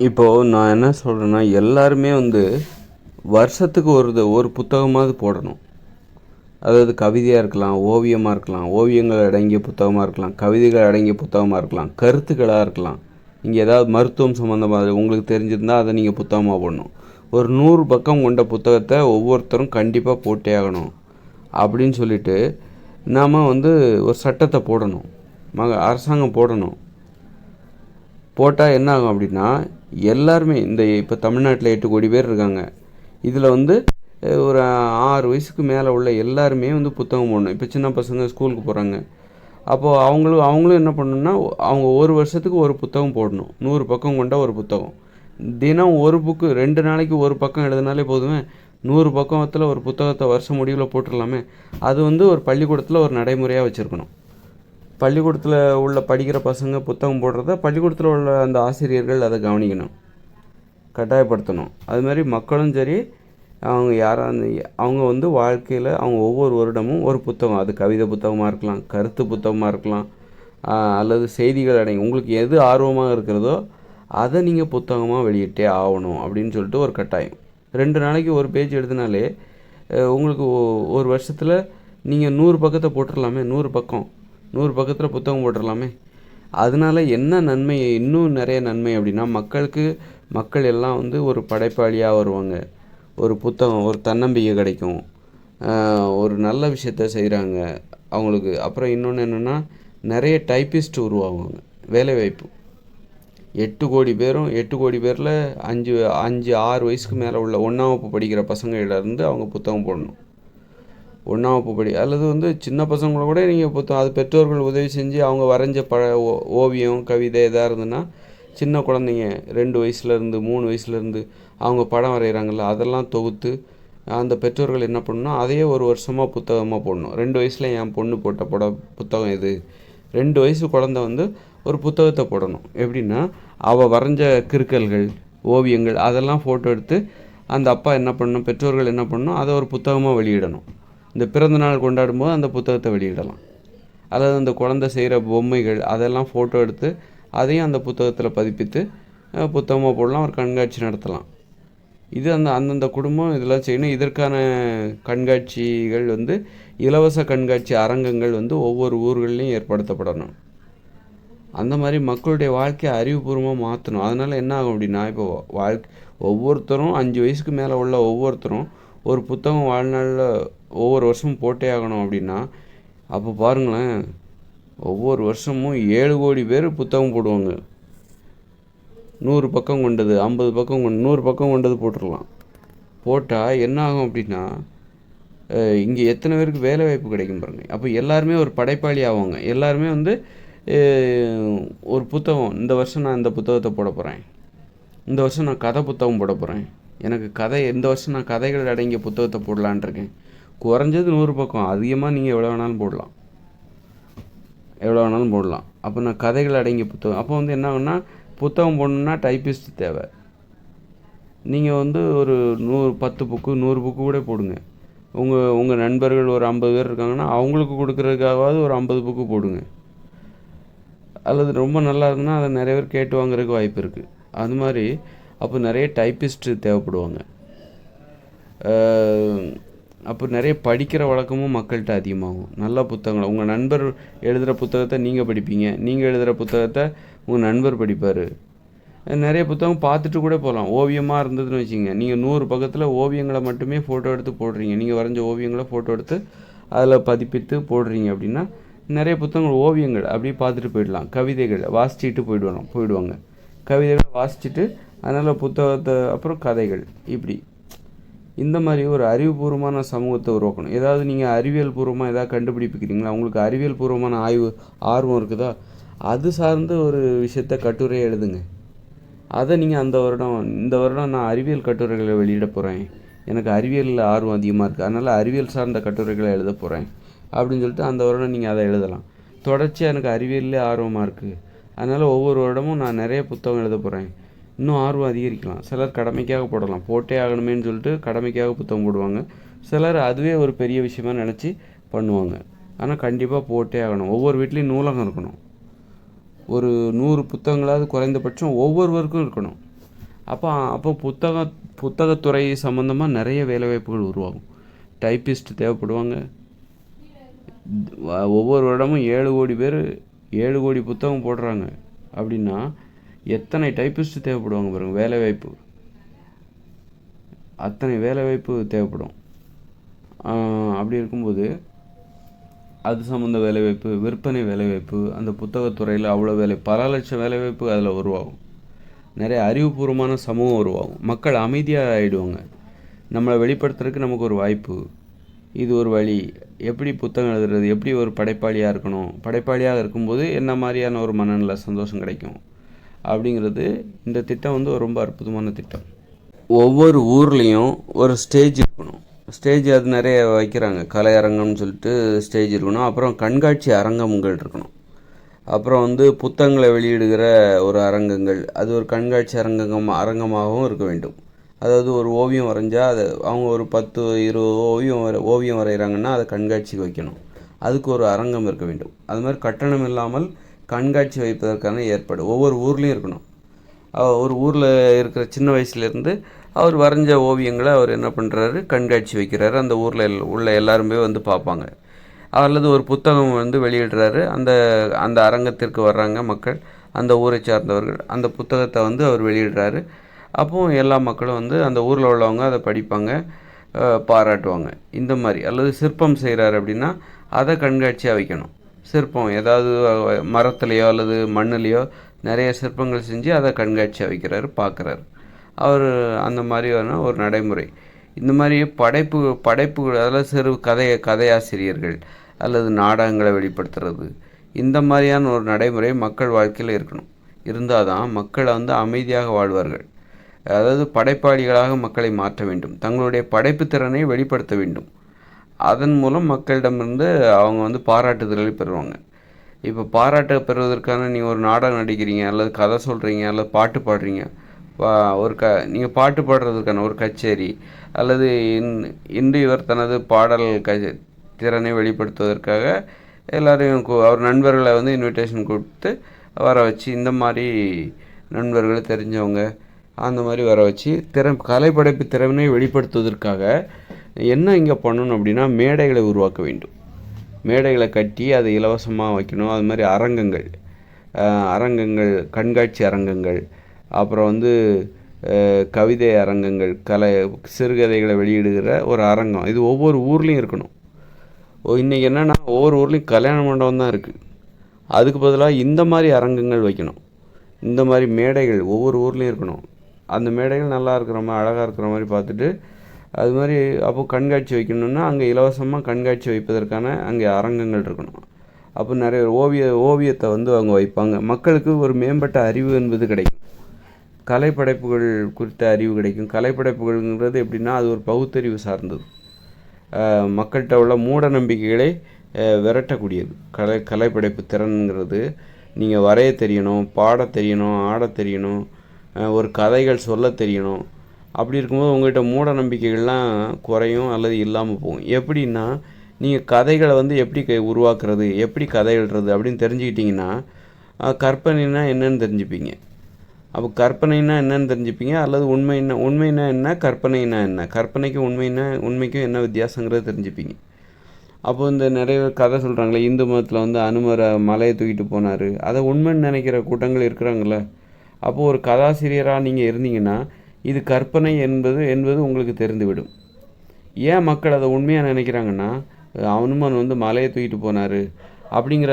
இப்போது நான் என்ன சொல்கிறேன்னா, எல்லாருமே வருஷத்துக்கு ஒரு புத்தகமாவது போடணும். அதாவது கவிதையாக இருக்கலாம், ஓவியமாக இருக்கலாம், ஓவியங்கள் அடங்கிய புத்தகமாக இருக்கலாம், கவிதைகள் அடங்கிய புத்தகமாக இருக்கலாம், கருத்துக்களாக இருக்கலாம். நீங்கள் ஏதாவது மருத்துவம் சம்மந்தமாக உங்களுக்கு தெரிஞ்சிருந்தால் அதை நீங்கள் புத்தகமாக போடணும். ஒரு 100 பக்கம் கொண்ட புத்தகத்தை ஒவ்வொருத்தரும் கண்டிப்பாக போட்டே ஆகணும் அப்படின்னு சொல்லிட்டு நாம் ஒரு சட்டத்தை போடணும். அரசாங்கம் போடணும். போட்டால் என்ன ஆகும் அப்படின்னா, எல்லாருமே இப்போ தமிழ்நாட்டில் 8 கோடி பேர் இருக்காங்க. இதில் ஒரு 6 வயசுக்கு மேலே உள்ள எல்லாருமே புத்தகம் போடணும். இப்போ சின்ன பசங்க ஸ்கூலுக்கு போகிறாங்க. அப்போது அவங்களும் என்ன பண்ணணும்னா, அவங்க ஒரு வருஷத்துக்கு ஒரு புத்தகம் போடணும். 100 பக்கம் கொண்ட ஒரு புத்தகம். தினம் ஒரு புக்கு 2 நாளைக்கு ஒரு பக்கம் எழுதினாலே போதுமே. 100 பக்கத்தில் ஒரு புத்தகத்தை வருஷம் முடிவில் போட்டுடலாமே. அது ஒரு பள்ளிக்கூடத்தில் ஒரு நடைமுறையாக வச்சுருக்கணும். பள்ளிக்கூடத்தில் உள்ள படிக்கிற பசங்க புத்தகம் போடுறத பள்ளிக்கூடத்தில் உள்ள அந்த ஆசிரியர்கள் அதை கவனிக்கணும், கட்டாயப்படுத்தணும். அது மாதிரி மக்களும் சரி, அவங்க வாழ்க்கையில் அவங்க ஒவ்வொரு வருடமும் ஒரு புத்தகம், அது கவிதை புத்தகமாக இருக்கலாம், கருத்து புத்தகமாக இருக்கலாம், அல்லது செய்திகள் அடங்கி உங்களுக்கு எது ஆர்வமாக இருக்கிறதோ அதை நீங்கள் புத்தகமாக வெளியிட்டே ஆகணும் அப்படின்னு சொல்லிட்டு ஒரு கட்டாயம். 2 நாளைக்கு ஒரு பேஜ் எழுதினாலே உங்களுக்கு ஒரு வருஷத்தில் நீங்கள் 100 பக்கத்தை போட்டுடலாமே. 100 பக்கத்தில் புத்தகம் போட்டுடலாமே. அதனால என்ன நன்மை, இன்னும் நிறைய நன்மை அப்படின்னா, மக்கள் எல்லாம் ஒரு படைப்பாளியாக வருவாங்க. ஒரு புத்தகம், ஒரு தன்னம்பிக்கை கிடைக்கும், ஒரு நல்ல விஷயத்த செய்கிறாங்க அவங்களுக்கு. அப்புறம் இன்னொன்று என்னென்னா, நிறைய டைப்பிஸ்ட் உருவாகுவாங்க, வேலைவாய்ப்பு. 8 கோடி பேரில் 6 வயசுக்கு மேலே உள்ள 1ஆம் வகுப்பு படிக்கிற பசங்களிலேருந்து அவங்க புத்தகம் போடணும். 1ஆம் வகுப்பு அல்லது சின்ன பசங்களை கூட நீங்கள் புத்தகம், அது பெற்றோர்கள் உதவி செஞ்சு அவங்க வரைஞ்ச ஓவியம், கவிதை எதாக இருந்ததுன்னா, சின்ன குழந்தைங்க 2 வயசுலேருந்து 3 வயசுலேருந்து அவங்க படம் வரைகிறாங்கல்ல, அதெல்லாம் தொகுத்து அந்த பெற்றோர்கள் என்ன பண்ணணும்னா, அதையே ஒரு வருஷமாக புத்தகமாக போடணும். 2 வயசில் என் பொண்ணு போட்ட புத்தகம் இது. 2 வயசு குழந்தை ஒரு புத்தகத்தை போடணும். எப்படின்னா, அவள் வரைஞ்ச கிறுக்கல்கள், ஓவியங்கள் அதெல்லாம் ஃபோட்டோ எடுத்து அந்த அப்பா என்ன பண்ணணும், பெற்றோர்கள் என்ன பண்ணணும், அதை ஒரு புத்தகமாக வெளியிடணும். இந்த பிறந்த நாள் கொண்டாடும்போது அந்த புத்தகத்தை வெளியிடலாம். அல்லது அந்த குழந்தை செய்கிற பொம்மைகள் அதெல்லாம் ஃபோட்டோ எடுத்து அதையும் அந்த புத்தகத்தில் பதிப்பித்து புத்தகமாக போடலாம், ஒரு கண்காட்சி நடத்தலாம். இது அந்தந்த குடும்பம் இதெல்லாம் செய்யணும். இதற்கான கண்காட்சிகள் இலவச கண்காட்சி அரங்கங்கள் ஒவ்வொரு ஊர்கள்லையும் ஏற்படுத்தப்படணும். அந்த மாதிரி மக்களுடைய வாழ்க்கையை அறிவுபூர்வமாக மாற்றணும். அதனால் என்ன ஆகும் அப்படின்னா, இப்போ ஒவ்வொருத்தரும் 5 வயசுக்கு மேலே உள்ள ஒவ்வொருத்தரும் ஒரு புத்தகம் வாழ்நாளில் ஒவ்வொரு வருஷமும் போட்டே ஆகணும் அப்படின்னா, அப்போ பாருங்களேன், ஒவ்வொரு வருஷமும் 7 கோடி பேர் புத்தகம் போடுவாங்க. 100 பக்கம் கொண்டது, 50 பக்கம் 100 பக்கம் கொண்டது போட்டுடலாம். போட்டால் என்ன ஆகும் அப்படின்னா, இங்கே எத்தனை பேருக்கு வேலை வாய்ப்பு கிடைக்கும் பாருங்கள். அப்போ எல்லாருமே ஒரு படைப்பாளி ஆவாங்க. எல்லாருமே ஒரு புத்தகம், இந்த வருஷம் நான் இந்த புத்தகத்தை போட போகிறேன், இந்த வருஷம் நான் கதை புத்தகம் போட போகிறேன், எனக்கு இந்த வருஷம் நான் கதைகள் அடங்கிய புத்தகத்தை போடலான் இருக்கேன். குறைஞ்சது 100 பக்கம், அதிகமாக நீங்கள் எவ்வளோ வேணாலும் போடலாம். அப்போ நான் கதைகள் அடங்கிய புத்தகம். அப்போ என்ன ஆகுன்னா, புத்தகம் போடணுன்னா டைப்பிஸ்ட் தேவை. நீங்கள் ஒரு 10 புக்கு 100 புக்கு கூட போடுங்க. உங்கள் நண்பர்கள் ஒரு 50 பேர் இருக்காங்கன்னா அவங்களுக்கு கொடுக்குறதுக்காகவாவது ஒரு 50 புக்கு போடுங்க. அல்லது ரொம்ப நல்லா இருக்குன்னா அதை நிறைய பேர் கேட்டு வாங்குறதுக்கு வாய்ப்பு இருக்குது. அது மாதிரி அப்போ நிறைய டைப்பிஸ்ட்டு தேவைப்படுவாங்க. அப்போ நிறைய படிக்கிற வழக்கமும் மக்கள்கிட்ட அதிகமாகும். நல்ல புத்தகங்கள், உங்கள் நண்பர் எழுதுகிற புத்தகத்தை நீங்கள் படிப்பீங்க, நீங்கள் எழுதுகிற புத்தகத்தை உங்கள் நண்பர் படிப்பார். நிறைய புத்தகம் பார்த்துட்டு கூட போகலாம். ஓவியமாக இருந்ததுன்னு வச்சுங்க, நீங்கள் 100 பக்கத்தில் ஓவியங்களை மட்டுமே ஃபோட்டோ எடுத்து போடுறீங்க, நீங்கள் வரைஞ்ச ஓவியங்களை ஃபோட்டோ எடுத்து அதில் பதிப்பித்து போடுறீங்க அப்படின்னா, நிறைய புத்தகங்கள் ஓவியங்கள் அப்படியே பார்த்துட்டு போயிடலாம். கவிதைகள் வாசிச்சுட்டு போயிடுவாங்க. கவிதைகளை வாசிச்சுட்டு அதனால் புத்தகத்தை, அப்புறம் கதைகள், இப்படி இந்த மாதிரி ஒரு அறிவுபூர்வமான சமூகத்தை உருவாக்கணும். ஏதாவது நீங்கள் அறிவியல் பூர்வமாக ஏதாவது கண்டுபிடிப்பிக்கிறீங்களா, உங்களுக்கு அறிவியல் பூர்வமான ஆர்வம் இருக்குதா, அது சார்ந்த ஒரு விஷயத்தை கட்டுரை எழுதுங்க. அதை நீங்கள் இந்த வருடம் நான் அறிவியல் கட்டுரைகளை வெளியிட போகிறேன், எனக்கு அறிவியலில் ஆர்வம் அதிகமாக இருக்குது, அதனால் அறிவியல் சார்ந்த கட்டுரைகளை எழுத போகிறேன் அப்படின்னு சொல்லிட்டு அந்த வருடம் நீங்கள் அதை எழுதலாம். தொடர்ச்சியாக எனக்கு அறிவியலில் ஆர்வமாக இருக்குது, அதனால் ஒவ்வொரு வருடமும் நான் நிறைய புத்தகம் எழுத போகிறேன், இன்னும் ஆர்வம் அதிகரிக்கலாம். சிலர் கடமைக்காக போடலாம், போட்டே ஆகணுமேன்னு சொல்லிட்டு கடமைக்காக புத்தகம் போடுவாங்க. சிலர் அதுவே ஒரு பெரிய விஷயமா நினச்சி பண்ணுவாங்க. ஆனால் கண்டிப்பாக போட்டே ஆகணும். ஒவ்வொரு வீட்லேயும் நூலகம் இருக்கணும். ஒரு 100 புத்தகங்களாவது குறைந்தபட்சம் ஒவ்வொருவருக்கும் இருக்கணும். அப்போ அப்போ புத்தகத்துறை சம்மந்தமாக நிறைய வேலைவாய்ப்புகள் உருவாகும். டைப்பிஸ்ட் தேவைப்படுவாங்க. ஒவ்வொரு வருடமும் 7 கோடி பேர் 7 கோடி புத்தகம் போடுறாங்க அப்படின்னா எத்தனை டைப்பிஸ்ட் தேவைப்படுவாங்க பாருங்கள். வேலைவாய்ப்பு அத்தனை வேலைவாய்ப்பு தேவைப்படும். அப்படி இருக்கும்போது அது சம்மந்த வேலைவாய்ப்பு, விற்பனை வேலைவாய்ப்பு, அந்த புத்தகத்துறையில் அவ்வளோ பல லட்சம் வேலைவாய்ப்பு அதில் உருவாகும். நிறைய அறிவுபூர்வமான சமூகம் உருவாகும். மக்கள் அமைதியாக ஆகிடுவாங்க. நம்மளை வெளிப்படுத்துறதுக்கு நமக்கு ஒரு வாய்ப்பு, இது ஒரு வழி. எப்படி புத்தகம் எழுதுறது, எப்படி ஒரு படைப்பாளியாக இருக்கணும், படைப்பாளியாக இருக்கும்போது என்ன மாதிரியான ஒரு மனநிலை சந்தோஷம் கிடைக்கும் அப்படிங்கிறது இந்த திட்டம் ரொம்ப அற்புதமான திட்டம். ஒவ்வொரு ஊர்லேயும் ஒரு ஸ்டேஜ் இருக்கணும். ஸ்டேஜ் அது நிறைய வைக்கிறாங்க. கலையரங்கம்னு சொல்லிட்டு ஸ்டேஜ் இருக்கணும். அப்புறம் கண்காட்சி அரங்கங்கள் இருக்கணும். அப்புறம் புத்தகங்களை வெளியிடுகிற ஒரு அரங்கங்கள், அது ஒரு கண்காட்சி அரங்கமாகவும் இருக்க வேண்டும். அதாவது ஒரு ஓவியம் வரைஞ்சால் அதை அவங்க ஒரு 10-20 ஓவியம் வரைகிறாங்கன்னா அதை கண்காட்சிக்கு வைக்கணும். அதுக்கு ஒரு அரங்கம் இருக்க வேண்டும். அது மாதிரி கட்டணம் இல்லாமல் கண்காட்சி வைப்பதற்கான ஏற்பாடு ஒவ்வொரு ஊர்லேயும் இருக்கணும். ஒரு ஊரில் இருக்கிற சின்ன வயசுலேருந்து அவர் வரைஞ்ச ஓவியங்களை அவர் என்ன பண்ணுறாரு, கண்காட்சி வைக்கிறாரு. அந்த ஊரில் உள்ள எல்லாருமே பார்ப்பாங்க. அல்லது ஒரு புத்தகம் வெளியிடுறாரு. அந்த அரங்கத்திற்கு வர்றாங்க மக்கள், அந்த ஊரை சார்ந்தவர்கள். அந்த புத்தகத்தை அவர் வெளியிடுறாரு. அப்போது எல்லா மக்களும் அந்த ஊரில் உள்ளவங்க அதை படிப்பாங்க, பாராட்டுவாங்க. இந்த மாதிரி. அல்லது சிற்பம் செய்கிறாரு அப்படின்னா அதை கண்காட்சியாக வைக்கணும். சிற்பம் ஏதாவது மரத்துலேயோ அல்லது மண்ணுலேயோ நிறைய சிற்பங்கள் செஞ்சு அதை கண்காட்சியாக வைக்கிறாரு, பார்க்குறாரு அவர். அந்த மாதிரியான ஒரு நடைமுறை. இந்த மாதிரி படைப்புகள் அதில் கதையாசிரியர்கள் அல்லது நாடகங்களை வெளிப்படுத்துறது, இந்த மாதிரியான ஒரு நடைமுறை மக்கள் வாழ்க்கையில் இருக்கணும். இருந்தால் தான் மக்கள் அமைதியாக வாழ்வார்கள். அதாவது படைப்பாளிகளாக மக்களை மாற்ற வேண்டும். தங்களுடைய படைப்பு திறனை வெளிப்படுத்த வேண்டும். அதன் மூலம் மக்களிடமிருந்து அவங்க பாராட்டுதல்களை பெறுவாங்க. இப்போ பாராட்ட பெறுவதற்கான நீங்கள் ஒரு நாடகம் நடிக்கிறீங்க, அல்லது கதை சொல்கிறீங்க, அல்லது பாட்டு பாடுறீங்க. நீங்கள் பாட்டு பாடுறதுக்கான ஒரு கச்சேரி, அல்லது இன்று இவர் தனது பாடல் திறனை வெளிப்படுத்துவதற்காக எல்லோரையும் அவர் நண்பர்களை இன்விடேஷன் கொடுத்து வர வச்சு, இந்த மாதிரி நண்பர்கள் தெரிஞ்சவங்க அந்த மாதிரி வர வச்சு கலைப்படைப்பு திறனை வெளிப்படுத்துவதற்காக என்ன இங்கே பண்ணணும் அப்படின்னா மேடைகளை உருவாக்க வேண்டும். மேடைகளை கட்டி அதை இலவசமாக வைக்கணும். அது மாதிரி அரங்கங்கள், கண்காட்சி அரங்கங்கள், அப்புறம் கவிதை அரங்கங்கள், சிறுகதைகளை வெளியிடுகிற ஒரு அரங்கம், இது ஒவ்வொரு ஊர்லேயும் இருக்கணும். இன்றைக்கி என்னென்னா ஒவ்வொரு ஊர்லேயும் கல்யாண மண்டபம் தான் இருக்குது. அதுக்கு பதிலாக இந்த மாதிரி அரங்கங்கள் வைக்கணும். இந்த மாதிரி மேடைகள் ஒவ்வொரு ஊர்லேயும் இருக்கணும். அந்த மேடைகள் நல்லா இருக்கிற மாதிரி, அழகாக இருக்கிற மாதிரி பார்த்துட்டு அது மாதிரி அப்போது கண்காட்சி வைக்கணுன்னா அங்கே இலவசமாக கண்காட்சி வைப்பதற்கான அங்கே அரங்கங்கள் இருக்கணும். அப்போ நிறைய ஓவியத்தை அவங்க வைப்பாங்க. மக்களுக்கு ஒரு மேம்பட்ட அறிவு என்பது கிடைக்கும். கலைப்படைப்புகள் குறித்த அறிவு கிடைக்கும். கலைப்படைப்புகள்ங்கிறது எப்படின்னா அது ஒரு பகுத்தறிவு சார்ந்தது. மக்கள்கிட்ட உள்ள மூட நம்பிக்கைகளை விரட்டக்கூடியது. கலைப்படைப்பு திறன்கிறது நீங்கள் வரைய தெரியணும், பாட தெரியணும், ஆட தெரியணும், ஒரு கதைகள் சொல்ல தெரியணும். அப்படி இருக்கும்போது உங்கள்கிட்ட மூட நம்பிக்கைகள்லாம் குறையும் அல்லது இல்லாமல் போகும். எப்படின்னா நீங்கள் கதைகளை எப்படி உருவாக்குறது, எப்படி கதை எழுதுறது அப்படின்னு தெரிஞ்சுக்கிட்டிங்கன்னா கற்பனைனா என்னன்னு தெரிஞ்சுப்பீங்க. அப்போ கற்பனைனா என்னன்னு தெரிஞ்சுப்பீங்க. அல்லது உண்மைன்னா என்ன, கற்பனைனா என்ன, கற்பனைக்கும் உண்மைக்கும் என்ன வித்தியாசங்கிறது தெரிஞ்சுப்பீங்க. அப்போது இந்த நிறைய கதை சொல்கிறாங்களே, இந்து மதத்தில் அனுமரை மலையை தூக்கிட்டு போனார், அதை உண்மைன்னு நினைக்கிற கூட்டங்கள் இருக்கிறாங்களே. அப்போது ஒரு கதாசிரியராக நீங்கள் இருந்தீங்கன்னா இது கற்பனை என்பது உங்களுக்கு தெரிந்துவிடும். ஏன் மக்கள் அதை உண்மையாக நினைக்கிறாங்கன்னா, அனுமன் மலையை தூக்கிட்டு போனார் அப்படிங்கிற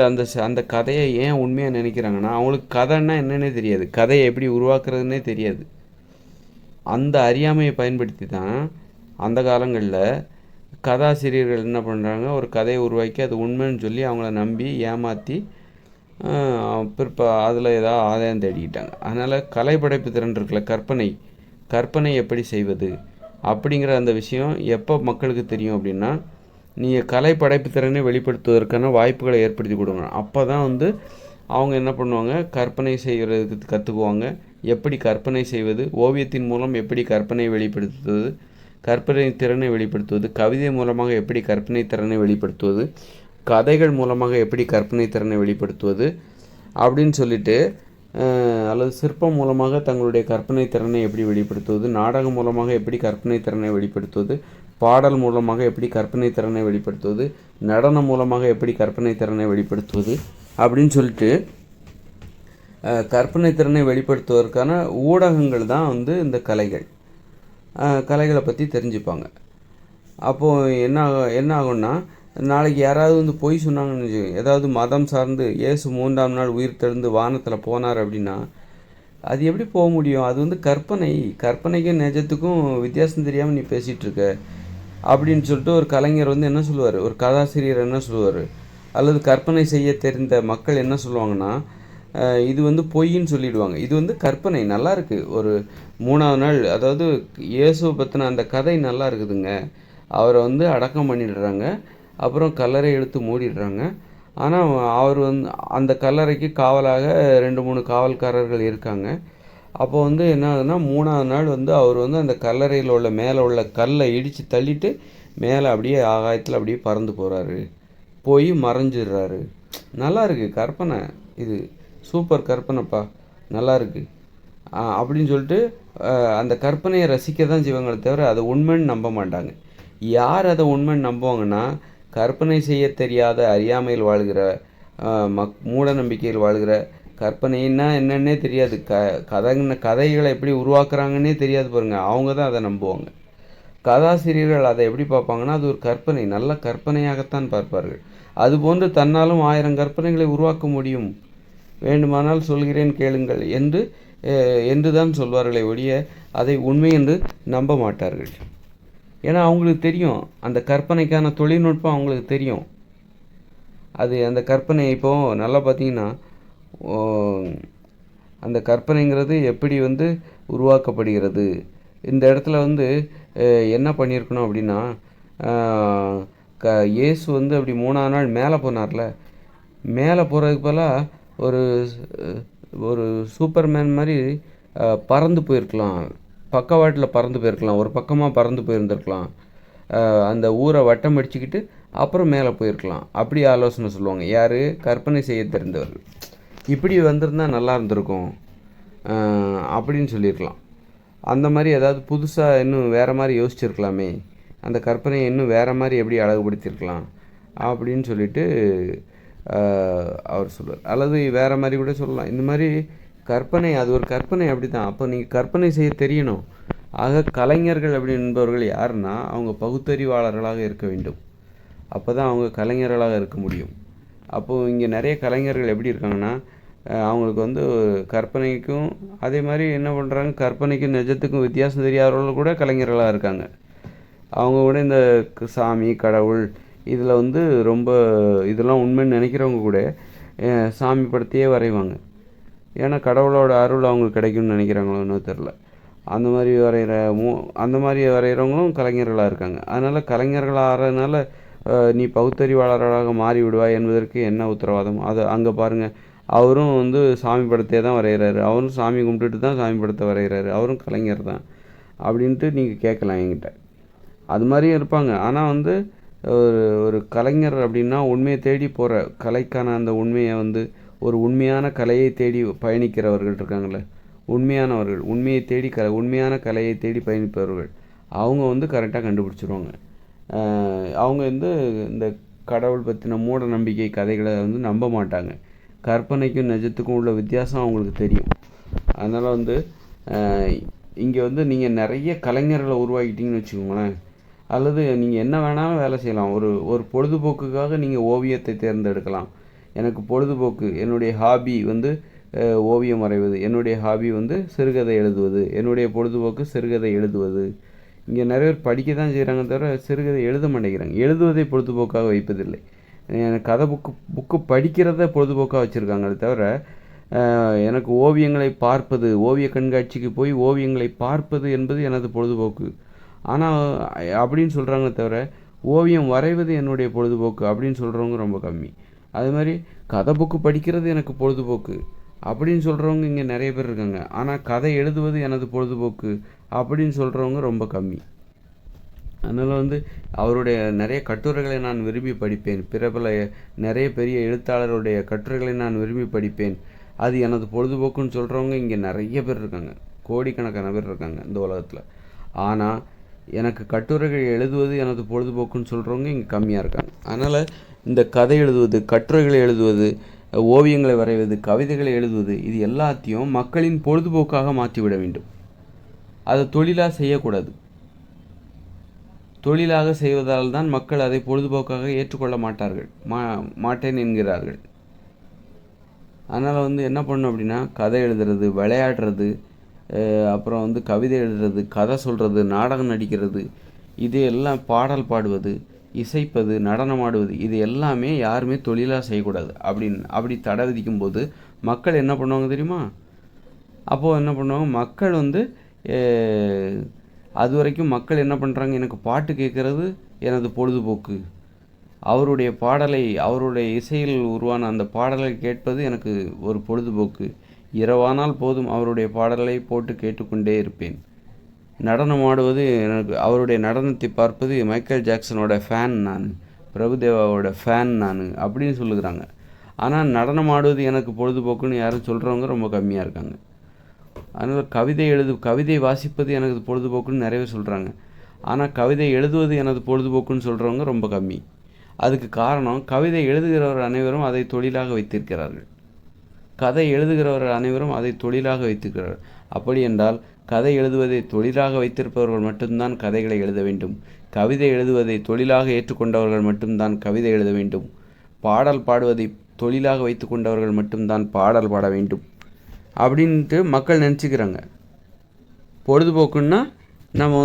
அந்த கதையை ஏன் உண்மையாக நினைக்கிறாங்கன்னா அவங்களுக்கு கதைன்னா என்னன்னே தெரியாது, கதையை எப்படி உருவாக்குறதுன்னே தெரியாது. அந்த அறியாமையை பயன்படுத்தி தான் அந்த காலங்களில் கதாசிரியர்கள் என்ன பண்ணுறாங்க, ஒரு கதையை உருவாக்கி அது உண்மைன்னு சொல்லி அவங்கள நம்பி ஏமாற்றி அதில் ஏதாவது ஆதாயம் தேடிக்கிட்டாங்க. அதனால் கலைப்படைப்பு திறன் இருக்குல்ல, கற்பனை எப்படி செய்வது அப்படிங்கிற அந்த விஷயம் எப்போ மக்களுக்கு தெரியும் அப்படின்னா நீங்கள் கலைப்படைப்பு திறனை வெளிப்படுத்துவதற்கான வாய்ப்புகளை ஏற்படுத்தி கொடுங்க. அப்போ தான் அவங்க என்ன பண்ணுவாங்க, கற்பனை செய்கிறதுக்கு கற்றுக்குவாங்க. எப்படி கற்பனை செய்வது, ஓவியத்தின் மூலம் எப்படி கற்பனை வெளிப்படுத்துவது, கற்பனை திறனை வெளிப்படுத்துவது, கவிதை மூலமாக எப்படி கற்பனை திறனை வெளிப்படுத்துவது, கதைகள் மூலமாக எப்படி கற்பனை திறனை வெளிப்படுத்துவது அப்படின்னு சொல்லிட்டு அல்லது சிற்பம் மூலமாக தங்களுடைய கற்பனை திறனை எப்படி வெளிப்படுத்துவது, நாடகம் மூலமாக எப்படி கற்பனை திறனை வெளிப்படுத்துவது, பாடல் மூலமாக எப்படி கற்பனை திறனை வெளிப்படுத்துவது, நடனம் மூலமாக எப்படி கற்பனை திறனை வெளிப்படுத்துவது அப்படின்னு சொல்லிட்டு கற்பனை திறனை வெளிப்படுத்துவதற்கான ஊடகங்கள் தான் வந்து இந்த கலைகளை பற்றி தெரிஞ்சுப்பாங்க. அப்போது என்ன ஆகும்னா, நாளைக்கு யாராவது வந்து பொய் சொன்னாங்கன்னு வச்சுக்கோங்க, ஏதாவது மதம் சார்ந்து இயேசு 3ஆம் நாள் உயிர் தெழுந்து வானத்தில் போனார் அப்படின்னா, அது எப்படி போக முடியும்? அது வந்து கற்பனைக்கும் நிஜத்துக்கும் வித்தியாசம் தெரியாமல் நீ பேசிகிட்டு இருக்க அப்படின்னு சொல்லிட்டு ஒரு கலைஞர் வந்து என்ன சொல்லுவார், ஒரு கதாசிரியர் என்ன சொல்லுவார், அல்லது கற்பனை செய்ய தெரிந்த மக்கள் என்ன சொல்லுவாங்கன்னா, இது வந்து பொய்ன்னு சொல்லிடுவாங்க. இது வந்து கற்பனை, நல்லா இருக்குது. ஒரு 3ஆவது நாள், அதாவது இயேசுவை பற்றின அந்த கதை நல்லா இருக்குதுங்க. அவரை வந்து அடக்கம் பண்ணிடுறாங்க, அப்புறம் கல்லறை எடுத்து மூடிடுறாங்க. ஆனால் அவர் வந்து அந்த கல்லறைக்கு காவலாக 2-3 காவல்காரர்கள் இருக்காங்க. அப்போ வந்து என்ன ஆகுதுன்னா, 3ஆவது நாள் வந்து அவர் வந்து அந்த கல்லறையில் உள்ள மேலே உள்ள கல்லை இடித்து தள்ளிட்டு மேலே அப்படியே ஆகாயத்தில் அப்படியே பறந்து போகிறாரு, போய் மறைஞ்சிடுறாரு. நல்லா இருக்குது கற்பனை, இது சூப்பர் கற்பனைப்பா, நல்லா இருக்குது அப்படின்னு சொல்லிட்டு அந்த கற்பனையை ரசிக்க தான் செய்வாங்களே தவிர அதை உண்மைன்னு நம்ப மாட்டாங்க. யார் அதை உண்மைன்னு நம்புவாங்கன்னா, கற்பனை செய்ய தெரியாத அறியாமையில் வாழ்கிற, மூட நம்பிக்கையில் வாழ்கிற, கற்பனைன்னா என்னன்னே தெரியாது, கதைகளை எப்படி உருவாக்குறாங்கன்னே தெரியாது பாருங்கள், அவங்க தான் அதை நம்புவாங்க. கதாசிரியர்கள் அதை எப்படி பார்ப்பாங்கன்னா, அது ஒரு கற்பனை, நல்ல கற்பனையாகத்தான் பார்ப்பார்கள். அதுபோன்று தன்னாலும் 1000 கற்பனைகளை உருவாக்க முடியும், வேண்டுமானால் சொல்கிறேன் கேளுங்கள் என்று தான் சொல்வார்களே ஒழிய அதை உண்மை என்று நம்ப மாட்டார்கள். ஏன்னா அவங்களுக்கு தெரியும், அந்த கற்பனைக்கான தொழில்நுட்பம் அவங்களுக்கு தெரியும். அது அந்த கற்பனை இப்போது நல்லா பார்த்தீங்கன்னா, அந்த கற்பனைங்கிறது எப்படி வந்து உருவாக்கப்படுகிறது, இந்த இடத்துல வந்து என்ன பண்ணியிருக்கணும் அப்படின்னா, இயேசு வந்து அப்படி 3ஆம் நாள் மேலே போனார்ல, மேலே போகிறதுக்கு பதிலாக ஒரு சூப்பர்மேன் மாதிரி பறந்து போயிருக்கலாம், பக்கவாட்டில் பறந்து போயிருக்கலாம், ஒரு பக்கமாக பறந்து போயிருந்துருக்கலாம், அந்த ஊரை வட்டம் அடிச்சுக்கிட்டு அப்புறம் மேலே போயிருக்கலாம். அப்படி ஆலோசனை சொல்லுவாங்க யார், கற்பனை செய்ய தெரிந்தவர்கள். இப்படி வந்திருந்தால் நல்லா இருந்திருக்கும் அப்படின்னு சொல்லியிருக்கலாம். அந்த மாதிரி ஏதாவது புதுசாக இன்னும் வேறு மாதிரி யோசிச்சிருக்கலாமே, அந்த கற்பனையை இன்னும் வேறு மாதிரி எப்படி அழகுபடுத்தியிருக்கலாம் அப்படின்னு சொல்லிட்டு அவர் சொல்லுவார். அல்லது வேறு மாதிரி கூட சொல்லலாம், இந்த மாதிரி கற்பனை, அது ஒரு கற்பனை அப்படி தான். அப்போ நீங்கள் கற்பனை செய்ய தெரியணும். ஆக கலைஞர்கள் அப்படி என்பவர்கள் யாருன்னா, அவங்க பகுத்தறிவாளர்களாக இருக்க வேண்டும். அப்போ தான் அவங்க கலைஞர்களாக இருக்க முடியும். அப்போது இங்கே நிறைய கலைஞர்கள் எப்படி இருக்காங்கன்னா, அவங்களுக்கு வந்து கற்பனைக்கும் அதே மாதிரி என்ன பண்ணுறாங்க, கற்பனைக்கும் நிஜத்துக்கும் வித்தியாசம் தெரியாதவர்கள் கூட கலைஞர்களாக இருக்காங்க. அவங்க கூட இந்த சாமி கடவுள் இதில் வந்து ரொம்ப இதெல்லாம் உண்மைன்னு நினைக்கிறவங்க கூட சாமி படத்தையே வரைவாங்க. ஏன்னா கடவுளோட அருள் அவங்களுக்கு கிடைக்கும்னு நினைக்கிறாங்களோ இன்னும் தெரில. அந்த மாதிரி வரைகிறவங்களும் கலைஞர்களாக இருக்காங்க. அதனால் கலைஞர்களாக ஆகிறதுனால நீ பகுத்தறிவாளர்களாக மாறி விடுவாய் என்பதற்கு என்ன உத்தரவாதம்? அது அங்கே பாருங்கள், அவரும் வந்து சாமி படத்தையே தான் வரைகிறாரு, அவரும் சாமி கும்பிட்டுட்டு தான் சாமி படத்தை வரைகிறாரு, அவரும் கலைஞர் தான் அப்படின்ட்டு நீங்கள் கேட்கலாம் என்கிட்ட. அது மாதிரியும் இருப்பாங்க. ஆனால் வந்து ஒரு கலைஞர் அப்படின்னா உண்மையை தேடி போகிற, கலைக்கான அந்த உண்மையை வந்து ஒரு உண்மையான கலையை தேடி பயணிக்கிறவர்கள் இருக்காங்களே, உண்மையானவர்கள், உண்மையை தேடி உண்மையான கலையை தேடி பயணிப்பவர்கள், அவங்க வந்து கரெக்டாக கண்டுபிடிச்சிருவாங்க. அவங்க வந்து இந்த கடவுள் பற்றின மூட நம்பிக்கை கதைகளை வந்து நம்ப மாட்டாங்க. கற்பனைக்கும் நிஜத்துக்கும் உள்ள வித்தியாசம் அவங்களுக்கு தெரியும். அதனால் வந்து இங்கே வந்து நீங்கள் நிறைய கலைஞர்களை உருவாக்கிட்டீங்கன்னு வச்சுக்கோங்களேன், அல்லது நீங்கள் என்ன வேணாலும் வேலை செய்யலாம். ஒரு பொழுதுபோக்குக்காக நீங்கள் ஓவியத்தை தேர்ந்தெடுக்கலாம். எனக்கு பொழுதுபோக்கு, என்னுடைய ஹாபி வந்து ஓவியம் வரைவது, என்னுடைய ஹாபி வந்து சிறுகதை எழுதுவது, என்னுடைய பொழுதுபோக்கு சிறுகதை எழுதுவது. இங்கே நிறைய பேர் படிக்க தான் செய்கிறாங்க தவிர சிறுகதை எழுத மாட்டேங்கிறாங்க. எழுதுவதை பொழுதுபோக்காக வைப்பதில்லை. கதை புக்கு படிக்கிறத பொழுதுபோக்காக வச்சுருக்காங்களே தவிர, எனக்கு ஓவியங்களை பார்ப்பது, ஓவிய கண்காட்சிக்கு போய் ஓவியங்களை பார்ப்பது என்பது எனது பொழுதுபோக்கு ஆனால் அப்படின்னு சொல்கிறாங்க தவிர, ஓவியம் வரைவது என்னுடைய பொழுதுபோக்கு அப்படின்னு சொல்கிறவங்க ரொம்ப கம்மி. அது மாதிரி கதை புக்கு படிக்கிறது எனக்கு பொழுதுபோக்கு அப்படின்னு சொல்கிறவங்க இங்கே நிறைய பேர் இருக்காங்க. ஆனால் கதை எழுதுவது எனது பொழுதுபோக்கு அப்படின்னு சொல்கிறவங்க ரொம்ப கம்மி. அதனால் வந்து அவருடைய நிறைய கட்டுரைகளை நான் விரும்பி படிப்பேன். நிறைய பெரிய எழுத்தாளருடைய கட்டுரைகளை நான் விரும்பி படிப்பேன். அது எனது பொழுதுபோக்குன்னு சொல்கிறவங்க இங்கே நிறைய பேர் இருக்காங்க, கோடிக்கணக்கான பேர் இருக்காங்க இந்த உலகத்தில். ஆனால் எனக்கு கட்டுரைகள் எழுதுவது எனது பொழுதுபோக்குன்னு சொல்கிறவங்க இங்கே கம்மியாக இருக்காங்க. அதனால் இந்த கதை எழுதுவது, கட்டுரைகளை எழுதுவது, ஓவியங்களை வரைவது, கவிதைகளை எழுதுவது, இது எல்லாத்தையும் மக்களின் பொழுதுபோக்காக மாற்றிவிட வேண்டும். அதை தொழிலாக செய்யக்கூடாது. தொழிலாக செய்வதால் தான் மக்கள் அதை பொழுதுபோக்காக ஏற்றுக்கொள்ள மாட்டார்கள், மாட்டேன் என்கிறார்கள். அதனால் என்ன பண்ணணும் அப்படின்னா, கதை எழுதுறது, விளையாடுறது, அப்புறம் கவிதை எழுதுறது, கதை சொல்கிறது, நாடகம் நடிக்கிறது, இது எல்லாம் பாடல் பாடுவது, இசைப்பது, நடனம் ஆடுவது, இது எல்லாமே யாருமே தொழிலாக செய்யக்கூடாது. அப்படி தடை விதிக்கும்போது மக்கள் என்ன பண்ணுவாங்க தெரியுமா? அப்போது என்ன பண்ணுவாங்க, மக்கள் அது வரைக்கும் மக்கள் என்ன பண்ணுறாங்க, எனக்கு பாட்டு கேட்குறது எனது பொழுதுபோக்கு, அவருடைய பாடலை, அவருடைய இசையில் உருவான அந்த பாடலை கேட்பது எனக்கு ஒரு பொழுதுபோக்கு, இரவானால் போதும் அவருடைய பாடலை போட்டு கேட்டுக்கொண்டே இருப்பேன், நடனம் ஆடுவது எனக்கு, அவருடைய நடனத்தை பார்ப்பது, மைக்கேல் ஜாக்சனோட ஃபேன் நான், பிரபுதேவாவோட ஃபேன் நான் அப்படின்னு சொல்லுகிறாங்க. ஆனால் நடனம் ஆடுவது எனக்கு பொழுதுபோக்குன்னு யாரும் சொல்கிறவங்க ரொம்ப கம்மியாக இருக்காங்க. அதனால் கவிதை வாசிப்பது எனது பொழுதுபோக்குன்னு நிறைய சொல்கிறாங்க. ஆனால் கவிதை எழுதுவது எனது பொழுதுபோக்குன்னு சொல்கிறவங்க ரொம்ப கம்மி. அதுக்கு காரணம், கவிதை எழுதுகிறவர் அனைவரும் அதை தொழிலாக வைத்திருக்கிறார்கள், கதை எழுதுகிறவர்கள் அனைவரும் அதை தொழிலாக வைத்திருக்கிறார்கள். அப்படி என்றால் கதை எழுதுவதை தொழிலாக வைத்திருப்பவர்கள் மட்டும்தான் கதைகளை எழுத வேண்டும், கவிதை எழுதுவதை தொழிலாக ஏற்றுக்கொண்டவர்கள் மட்டும்தான் கவிதை எழுத வேண்டும், பாடல் பாடுவதை தொழிலாக வைத்து கொண்டவர்கள் மட்டும்தான் பாடல் பாட வேண்டும் அப்படின்ட்டு மக்கள் நினச்சிக்கிறாங்க. பொழுதுபோக்குன்னா நம்ம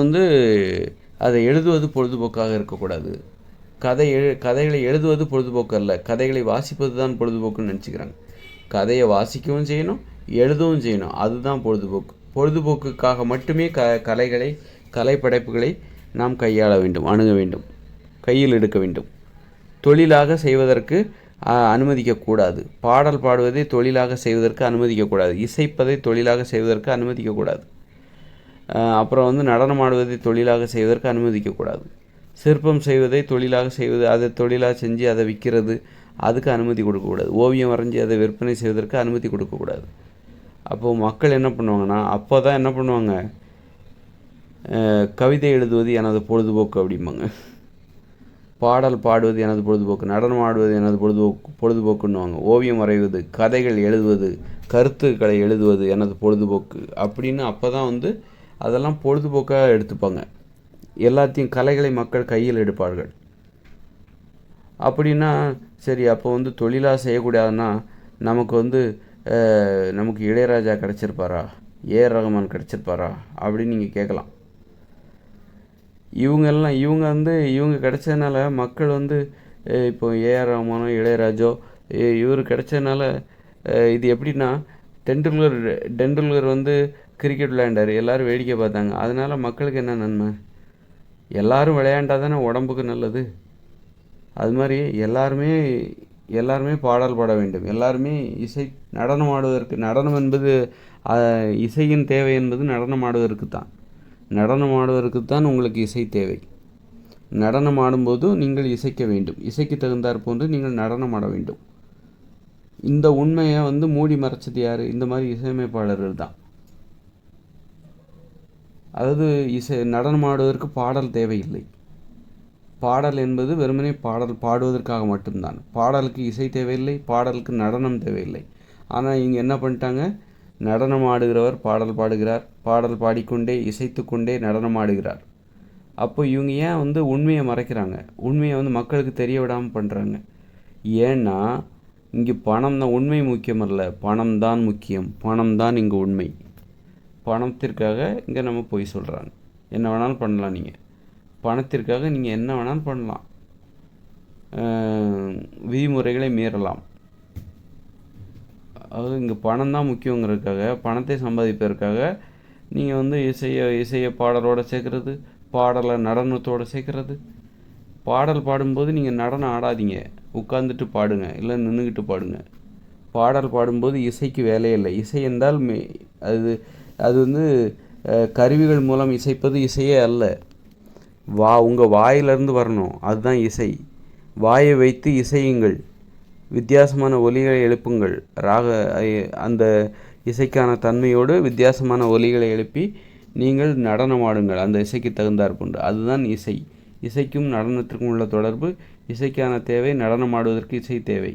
அதை எழுதுவது பொழுதுபோக்காக இருக்கக்கூடாது, கதைகளை எழுதுவது பொழுதுபோக்கு அல்ல, கதைகளை வாசிப்பது தான் பொழுதுபோக்குன்னு நினச்சிக்கிறாங்க. கதையை வாசிக்கவும் செய்யணும், எழுதவும் செய்யணும், அதுதான் பொழுதுபோக்கு. பொழுதுபோக்குக்காக மட்டுமே கலை படைப்புகளை நாம் கையாள வேண்டும், அணுக வேண்டும், கையில் எடுக்க வேண்டும். தொழிலாக செய்வதற்கு அனுமதிக்கக்கூடாது. பாடல் பாடுவதை தொழிலாக செய்வதற்கு அனுமதிக்கக்கூடாது, இசைப்பதை தொழிலாக செய்வதற்கு அனுமதிக்கக்கூடாது, அப்புறம் நடனம் ஆடுவதை தொழிலாக செய்வதற்கு அனுமதிக்கக்கூடாது, சிற்பம் செய்வதை தொழிலாக செய்வது, அதை தொழிலாக செஞ்சு அதை விற்கிறது, அதுக்கு அனுமதி கொடுக்கக்கூடாது, ஓவியம் வரைஞ்சி அதை விற்பனை செய்வதற்கு அனுமதி கொடுக்கக்கூடாது. அப்போது மக்கள் என்ன பண்ணுவாங்கன்னா, அப்போ தான் என்ன பண்ணுவாங்க, கவிதை எழுதுவது எனது பொழுதுபோக்கு அப்படிம்பாங்க, பாடல் பாடுவது எனது பொழுதுபோக்கு, நடனம் ஆடுவது எனது பொழுதுபோக்குன்னுவாங்க, ஓவியம் வரைவது, கதைகள் எழுதுவது, கருத்துக்களை எழுதுவது எனது பொழுதுபோக்கு அப்படின்னு. அப்போ தான் அதெல்லாம் பொழுதுபோக்காக எடுத்துப்பாங்க. எல்லாத்தையும் கலைகளை மக்கள் கையில் எடுப்பார்கள். அப்படின்னா சரி, அப்போ தொழிலாக செய்யக்கூடாதுன்னா நமக்கு இளையராஜா கிடச்சிருப்பாரா, ஏஆர் ரஹ்மான் கிடச்சிருப்பாரா அப்படின்னு நீங்கள் கேட்கலாம். இவங்க கிடைச்சதுனால மக்கள் இப்போ ஏஆர் ரஹ்மானோ இளையராஜோ இவர் கிடைச்சதுனால இது எப்படின்னா, டெண்டுல்கர் கிரிக்கெட் விளையாண்டார், எல்லோரும் வேடிக்கை பார்த்தாங்க. அதனால் மக்களுக்கு என்ன நன்மை? எல்லோரும் விளையாண்டால் தானே உடம்புக்கு நல்லது. அது மாதிரி எல்லாருமே பாடல் பாட வேண்டும், எல்லாருமே நடனம் ஆடுவதற்கு, நடனம் என்பது இசையின் தேவை என்பது நடனம் ஆடுவதற்கு தான், நடனம் ஆடுவதற்கு தான் உங்களுக்கு இசை தேவை. நடனம் ஆடும்போது நீங்கள் இசைக்க வேண்டும், இசைக்கு தகுந்தாற் போன்று நீங்கள் நடனம் ஆட வேண்டும். இந்த உண்மையை மூடி மறைச்சது யார்? இந்த மாதிரி இசையமைப்பாளர்கள் தான். அதாவது நடனம் ஆடுவதற்கு பாடல் தேவையில்லை, பாடல் என்பது வெறுமனே பாடல் பாடுவதற்காக மட்டும்தான், பாடலுக்கு இசை தேவையில்லை, பாடலுக்கு நடனம் தேவையில்லை. ஆனால் இங்கே என்ன பண்ணிட்டாங்க, நடனம் ஆடுகிறவர் பாடல் பாடுகிறார், பாடல் பாடிக்கொண்டே இசைத்து கொண்டே நடனம் ஆடுகிறார். அப்போ இவங்க ஏன் உண்மையை மறைக்கிறாங்க, உண்மையை மக்களுக்கு தெரிய விடாமல் பண்ணுறாங்க? ஏன்னா இங்கே பணம் தான் உண்மை முக்கியம் அல்ல, பணம் தான் முக்கியம், பணம் தான் இங்கே உண்மை. பணத்திற்காக இங்கே நம்ம போய் சொல்கிறாங்க. என்ன வேணாலும் பண்ணலாம், நீங்கள் பணத்திற்காக நீங்கள் என்ன வேணாலும் பண்ணலாம், விதிமுறைகளை மீறலாம். அதாவது இங்கே பணம் தான் முக்கியங்கிறதுக்காக, பணத்தை சம்பாதிப்பதற்காக நீங்கள் இசையை பாடலோடு சேர்க்குறது, பாடலை நடனத்தோடு சேர்க்குறது. பாடல் பாடும்போது நீங்கள் நடனம் ஆடாதீங்க, உட்காந்துட்டு பாடுங்க, இல்லை நின்றுக்கிட்டு பாடுங்க. பாடல் பாடும்போது இசைக்கு வேலையே இல்லை. இசை என்றால் அது கருவிகள் மூலம் இசைப்பது இசையே அல்ல, உங்கள் வாயிலிருந்து வரணும், அதுதான் இசை. வாயை வைத்து இசையுங்கள், வித்தியாசமான ஒலிகளை எழுப்புங்கள். அந்த இசைக்கான தன்மையோடு வித்தியாசமான ஒலிகளை எழுப்பி நீங்கள் நடனமாடுங்கள். அந்த இசைக்கு தகுந்தாற்புண்டு. அதுதான் இசை. இசைக்கும் நடனத்திற்கும் உள்ள தொடர்பு. இசைக்கான தேவை, நடனமாடுவதற்கு இசை தேவை.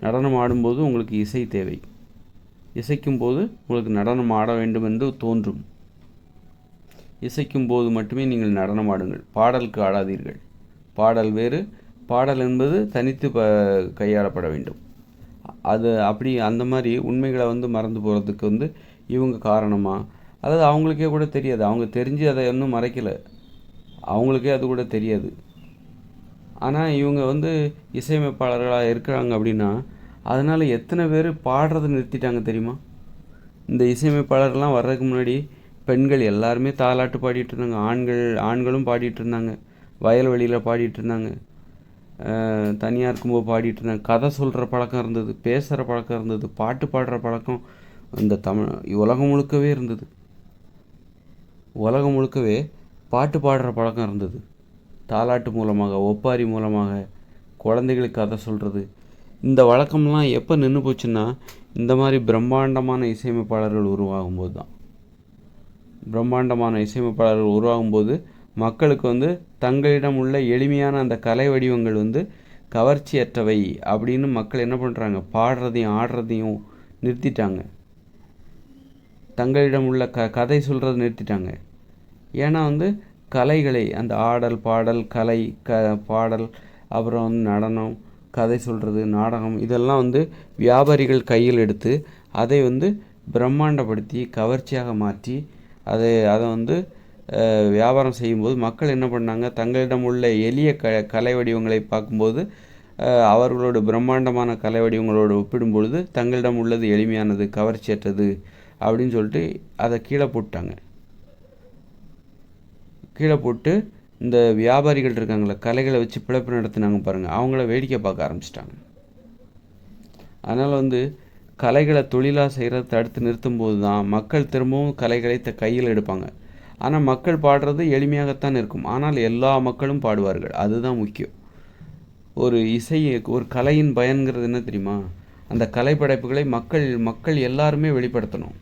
நடனம் ஆடும்போது உங்களுக்கு இசை தேவை. இசைக்கும் போது உங்களுக்கு நடனம் ஆட வேண்டும் என்று தோன்றும். இசைக்கும் போது மட்டுமே நீங்கள் நடனம் ஆடுங்கள். பாடலுக்கு ஆடாதீர்கள். பாடல் வேறு. பாடல் என்பது தனித்து கையாளப்பட வேண்டும். அது அப்படி அந்த மாதிரி உண்மைகளை மறந்து போகிறதுக்கு இவங்க காரணமா? அதாவது அவங்களுக்கே கூட தெரியாது. அவங்க தெரிஞ்சு அதை இன்னும் மறைக்கலை. அவங்களுக்கே அது கூட தெரியாது. ஆனால் இவங்க இசையமைப்பாளர்களாக இருக்கிறாங்க அப்படின்னா அதனால் எத்தனை பேர் பாடுறதை நிறுத்திட்டாங்க தெரியுமா? இந்த இசையமைப்பாளர்லாம் வர்றதுக்கு முன்னாடி பெண்கள் எல்லாருமே தாலாட்டு பாடிட்டு இருந்தாங்க. ஆண்களும் பாடிட்டு இருந்தாங்க. வயல்வெளியில் பாடிட்டு இருந்தாங்க. தனியாக இருக்கும்போது பாடிட்டு இருந்தாங்க. கதை சொல்கிற பழக்கம் இருந்தது. பேசுகிற பழக்கம் இருந்தது. பாட்டு பாடுற பழக்கம் இந்த உலகம் முழுக்கவே இருந்தது. உலகம் முழுக்கவே பாட்டு பாடுற பழக்கம் இருந்தது. தாலாட்டு மூலமாக, ஒப்பாரி மூலமாக குழந்தைகளுக்கு கதை சொல்கிறது. இந்த வழக்கம்லாம் எப்போ நின்று போச்சுன்னா இந்த மாதிரி பிரம்மாண்டமான இசையமைப்பாளர்கள் உருவாகும்போது தான். பிரம்மாண்டமான இசையமைப்பாளர்கள் உருவாகும்போது மக்களுக்கு தங்களிடம் உள்ள எளிமையான அந்த கலை வடிவங்கள் கவர்ச்சியற்றவை அப்படின்னு மக்கள் என்ன பண்ணுறாங்க? பாடுறதையும் ஆடுறதையும் நிறுத்திட்டாங்க. தங்களிடம் உள்ள கதை சொல்கிறத நிறுத்திட்டாங்க. ஏன்னா கலைகளை, அந்த ஆடல், பாடல், கலை, பாடல், அப்புறம் நடனம், கதை சொல்கிறது, நாடகம், இதெல்லாம் வியாபாரிகள் கையில் எடுத்து அதை பிரம்மாண்டப்படுத்தி கவர்ச்சியாக மாற்றி அதை வியாபாரம் செய்யும்போது மக்கள் என்ன பண்ணாங்க? தங்களிடம் உள்ள எளிய கலை வடிவங்களை பார்க்கும்போது அவர்களோட பிரம்மாண்டமான கலை வடிவங்களோடு ஒப்பிடும் பொழுது தங்களிடம் உள்ளது எளிமையானது, கவர்ச்சியற்றது அப்படின்னு சொல்லிட்டு அதை கீழே போட்டாங்க. கீழே போட்டு இந்த வியாபாரிகள் இருக்காங்களே, கலைகளை வச்சு பிழைப்பு நடத்தினாங்க பாருங்கள், அவங்கள வேடிக்கை பார்க்க ஆரம்பிச்சிட்டாங்க. அதனால் கலைகளை தொழிலாக செய்கிறத தடுத்து நிறுத்தும் போது தான் மக்கள் திரும்பவும் கலைகளை கையில் எடுப்பாங்க. ஆனால் மக்கள் பாடுறது எளிமையாகத்தான் இருக்கும். ஆனால் எல்லா மக்களும் பாடுவார்கள். அதுதான் முக்கியம். ஒரு ஒரு கலையின் பயன்கிறது என்ன தெரியுமா? அந்த கலைப்படைப்புகளை மக்கள் எல்லாருமே வெளிப்படுத்தணும்.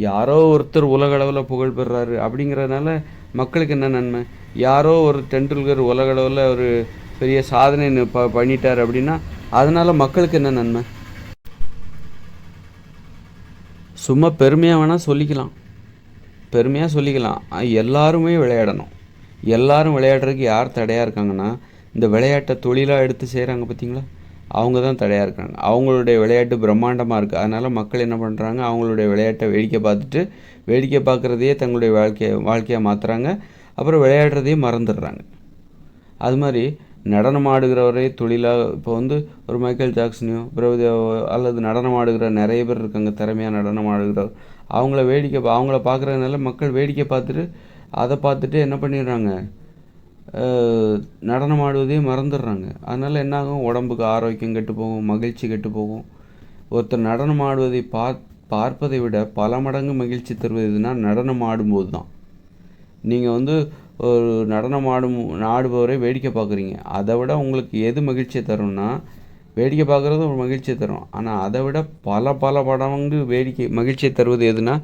யாரோ ஒருத்தர் உலகளவில் புகழ் பெறுறாரு அப்படிங்கிறதுனால மக்களுக்கு என்ன நன்மை? யாரோ ஒரு டெண்டுல்கர் உலகளவில் ஒரு பெரிய சாதனை பண்ணிட்டார் அப்படின்னா அதனால் மக்களுக்கு என்ன நன்மை? சும்மா பெருமையாக வேணால் சொல்லிக்கலாம். எல்லாருமே விளையாடணும். எல்லாரும் விளையாடுறதுக்கு யார் தடையாக இருக்காங்கன்னா இந்த விளையாட்டை தொழிலாக எடுத்து செய்கிறாங்க பார்த்தீங்களா, அவங்க தான் தடையாக இருக்காங்க. அவங்களுடைய விளையாட்டு பிரம்மாண்டமாக இருக்குது. அதனால் மக்கள் என்ன பண்ணுறாங்க? அவங்களுடைய விளையாட்டை வேடிக்கை பார்க்குறதையே தங்களுடைய வாழ்க்கையாக மாற்றுறாங்க. அப்புறம் விளையாடுறதையே மறந்துடுறாங்க. அது மாதிரி நடனம் ஆடுகிறவரே தொழிலாக இப்போ ஒரு மைக்கேல் ஜாக்சனையோ பிரபுதேவோ அல்லது நடனம் ஆடுகிற நிறைய பேர் இருக்காங்க, திறமையாக நடனம் ஆடுகிறவர். அவங்கள பார்க்குறதுனால மக்கள் வேடிக்கை பார்த்துட்டு அதை பார்த்துட்டு என்ன பண்ணிடுறாங்க? நடனம் ஆடுவதையே மறந்துடுறாங்க. அதனால் என்னாகும்? உடம்புக்கு ஆரோக்கியம் கெட்டு போகும், மகிழ்ச்சி கெட்டு போகும். ஒருத்தர் நடனம் ஆடுவதை பார்ப்பதை விட பல மடங்கு மகிழ்ச்சி தருவது எதுனா நடனம் ஆடும்போது தான். நீங்கள் ஒரு நடனம் ஆடுபவரை வேடிக்கை பார்க்குறீங்க. அதை விட உங்களுக்கு எது மகிழ்ச்சியை தரும்னா, வேடிக்கை பார்க்குறது ஒரு மகிழ்ச்சியை தரும். ஆனால் அதை விட பல மடங்கு மகிழ்ச்சியை தருவது எதுனா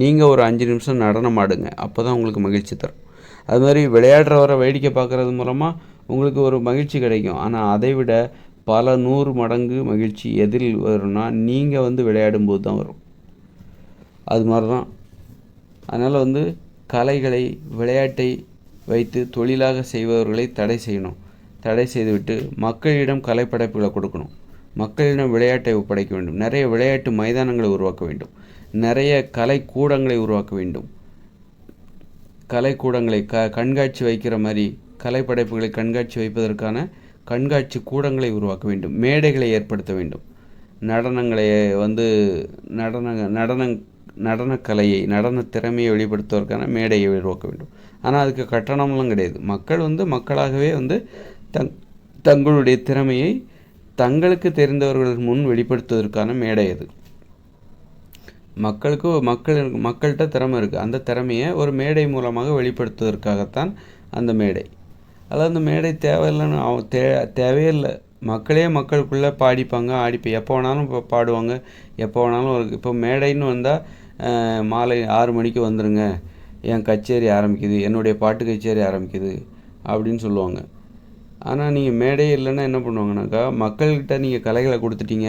நீங்கள் ஒரு 5 நிமிஷம் நடனம் ஆடுங்க. அப்போ தான் உங்களுக்கு மகிழ்ச்சி தரும். அது மாதிரி விளையாடுறவரை வேடிக்கை பார்க்குறது மூலமாக உங்களுக்கு ஒரு மகிழ்ச்சி கிடைக்கும். ஆனால் அதை விட பல 100 மடங்கு மகிழ்ச்சி எதில் வரும்னா நீங்கள் விளையாடும்போது தான் வரும். அது மாதிரி தான். அதனால் கலைகளை, விளையாட்டை வைத்து தொழிலாக செய்பவர்களை தடை செய்யணும். தடை செய்துவிட்டு மக்களிடம் கலைப்படைப்புகளை கொடுக்கணும். மக்களிடம் விளையாட்டை ஒப்படைக்க வேண்டும். நிறைய விளையாட்டு மைதானங்களை உருவாக்க வேண்டும். நிறைய கலைக்கூடங்களை உருவாக்க வேண்டும். கலைக்கூடங்களை கண்காட்சி வைக்கிற மாதிரி கலைப்படைப்புகளை கண்காட்சி வைப்பதற்கான கண்காட்சி கூடங்களை உருவாக்க வேண்டும். மேடைகளை ஏற்படுத்த வேண்டும். நடனங்களை நடனக்கலையை, நடன திறமையை வெளிப்படுத்துவதற்கான மேடையை உருவாக்க வேண்டும். ஆனால் அதுக்கு கட்டணம்லாம் கிடையாது. மக்கள் மக்களாகவே தங்களுடைய திறமையை தங்களுக்கு தெரிந்தவர்கள் முன் வெளிப்படுத்துவதற்கான மேடை அது. மக்கள்கிட்ட திறமை இருக்குது. அந்த திறமையை ஒரு மேடை மூலமாக வெளிப்படுத்துவதற்காகத்தான் அந்த மேடை. அதாவது அந்த மேடை தேவையில்லைன்னு தேவையே இல்லை. மக்களே மக்களுக்குள்ளே பாடிப்பாங்க, எப்போ வேணாலும் இப்போ பாடுவாங்க, எப்போ வேணாலும் இப்போ மேடைன்னு வந்தால் மாலை 6 மணிக்கு வந்துடுங்க, என் கச்சேரி ஆரம்பிக்குது, என்னுடைய பாட்டு கச்சேரி ஆரம்பிக்குது அப்படின்னு சொல்லுவாங்க. ஆனால் நீங்கள் மேடையே இல்லைன்னா என்ன பண்ணுவாங்கனாக்கா, மக்கள்கிட்ட நீங்கள் கலைகளை கொடுத்துட்டீங்க,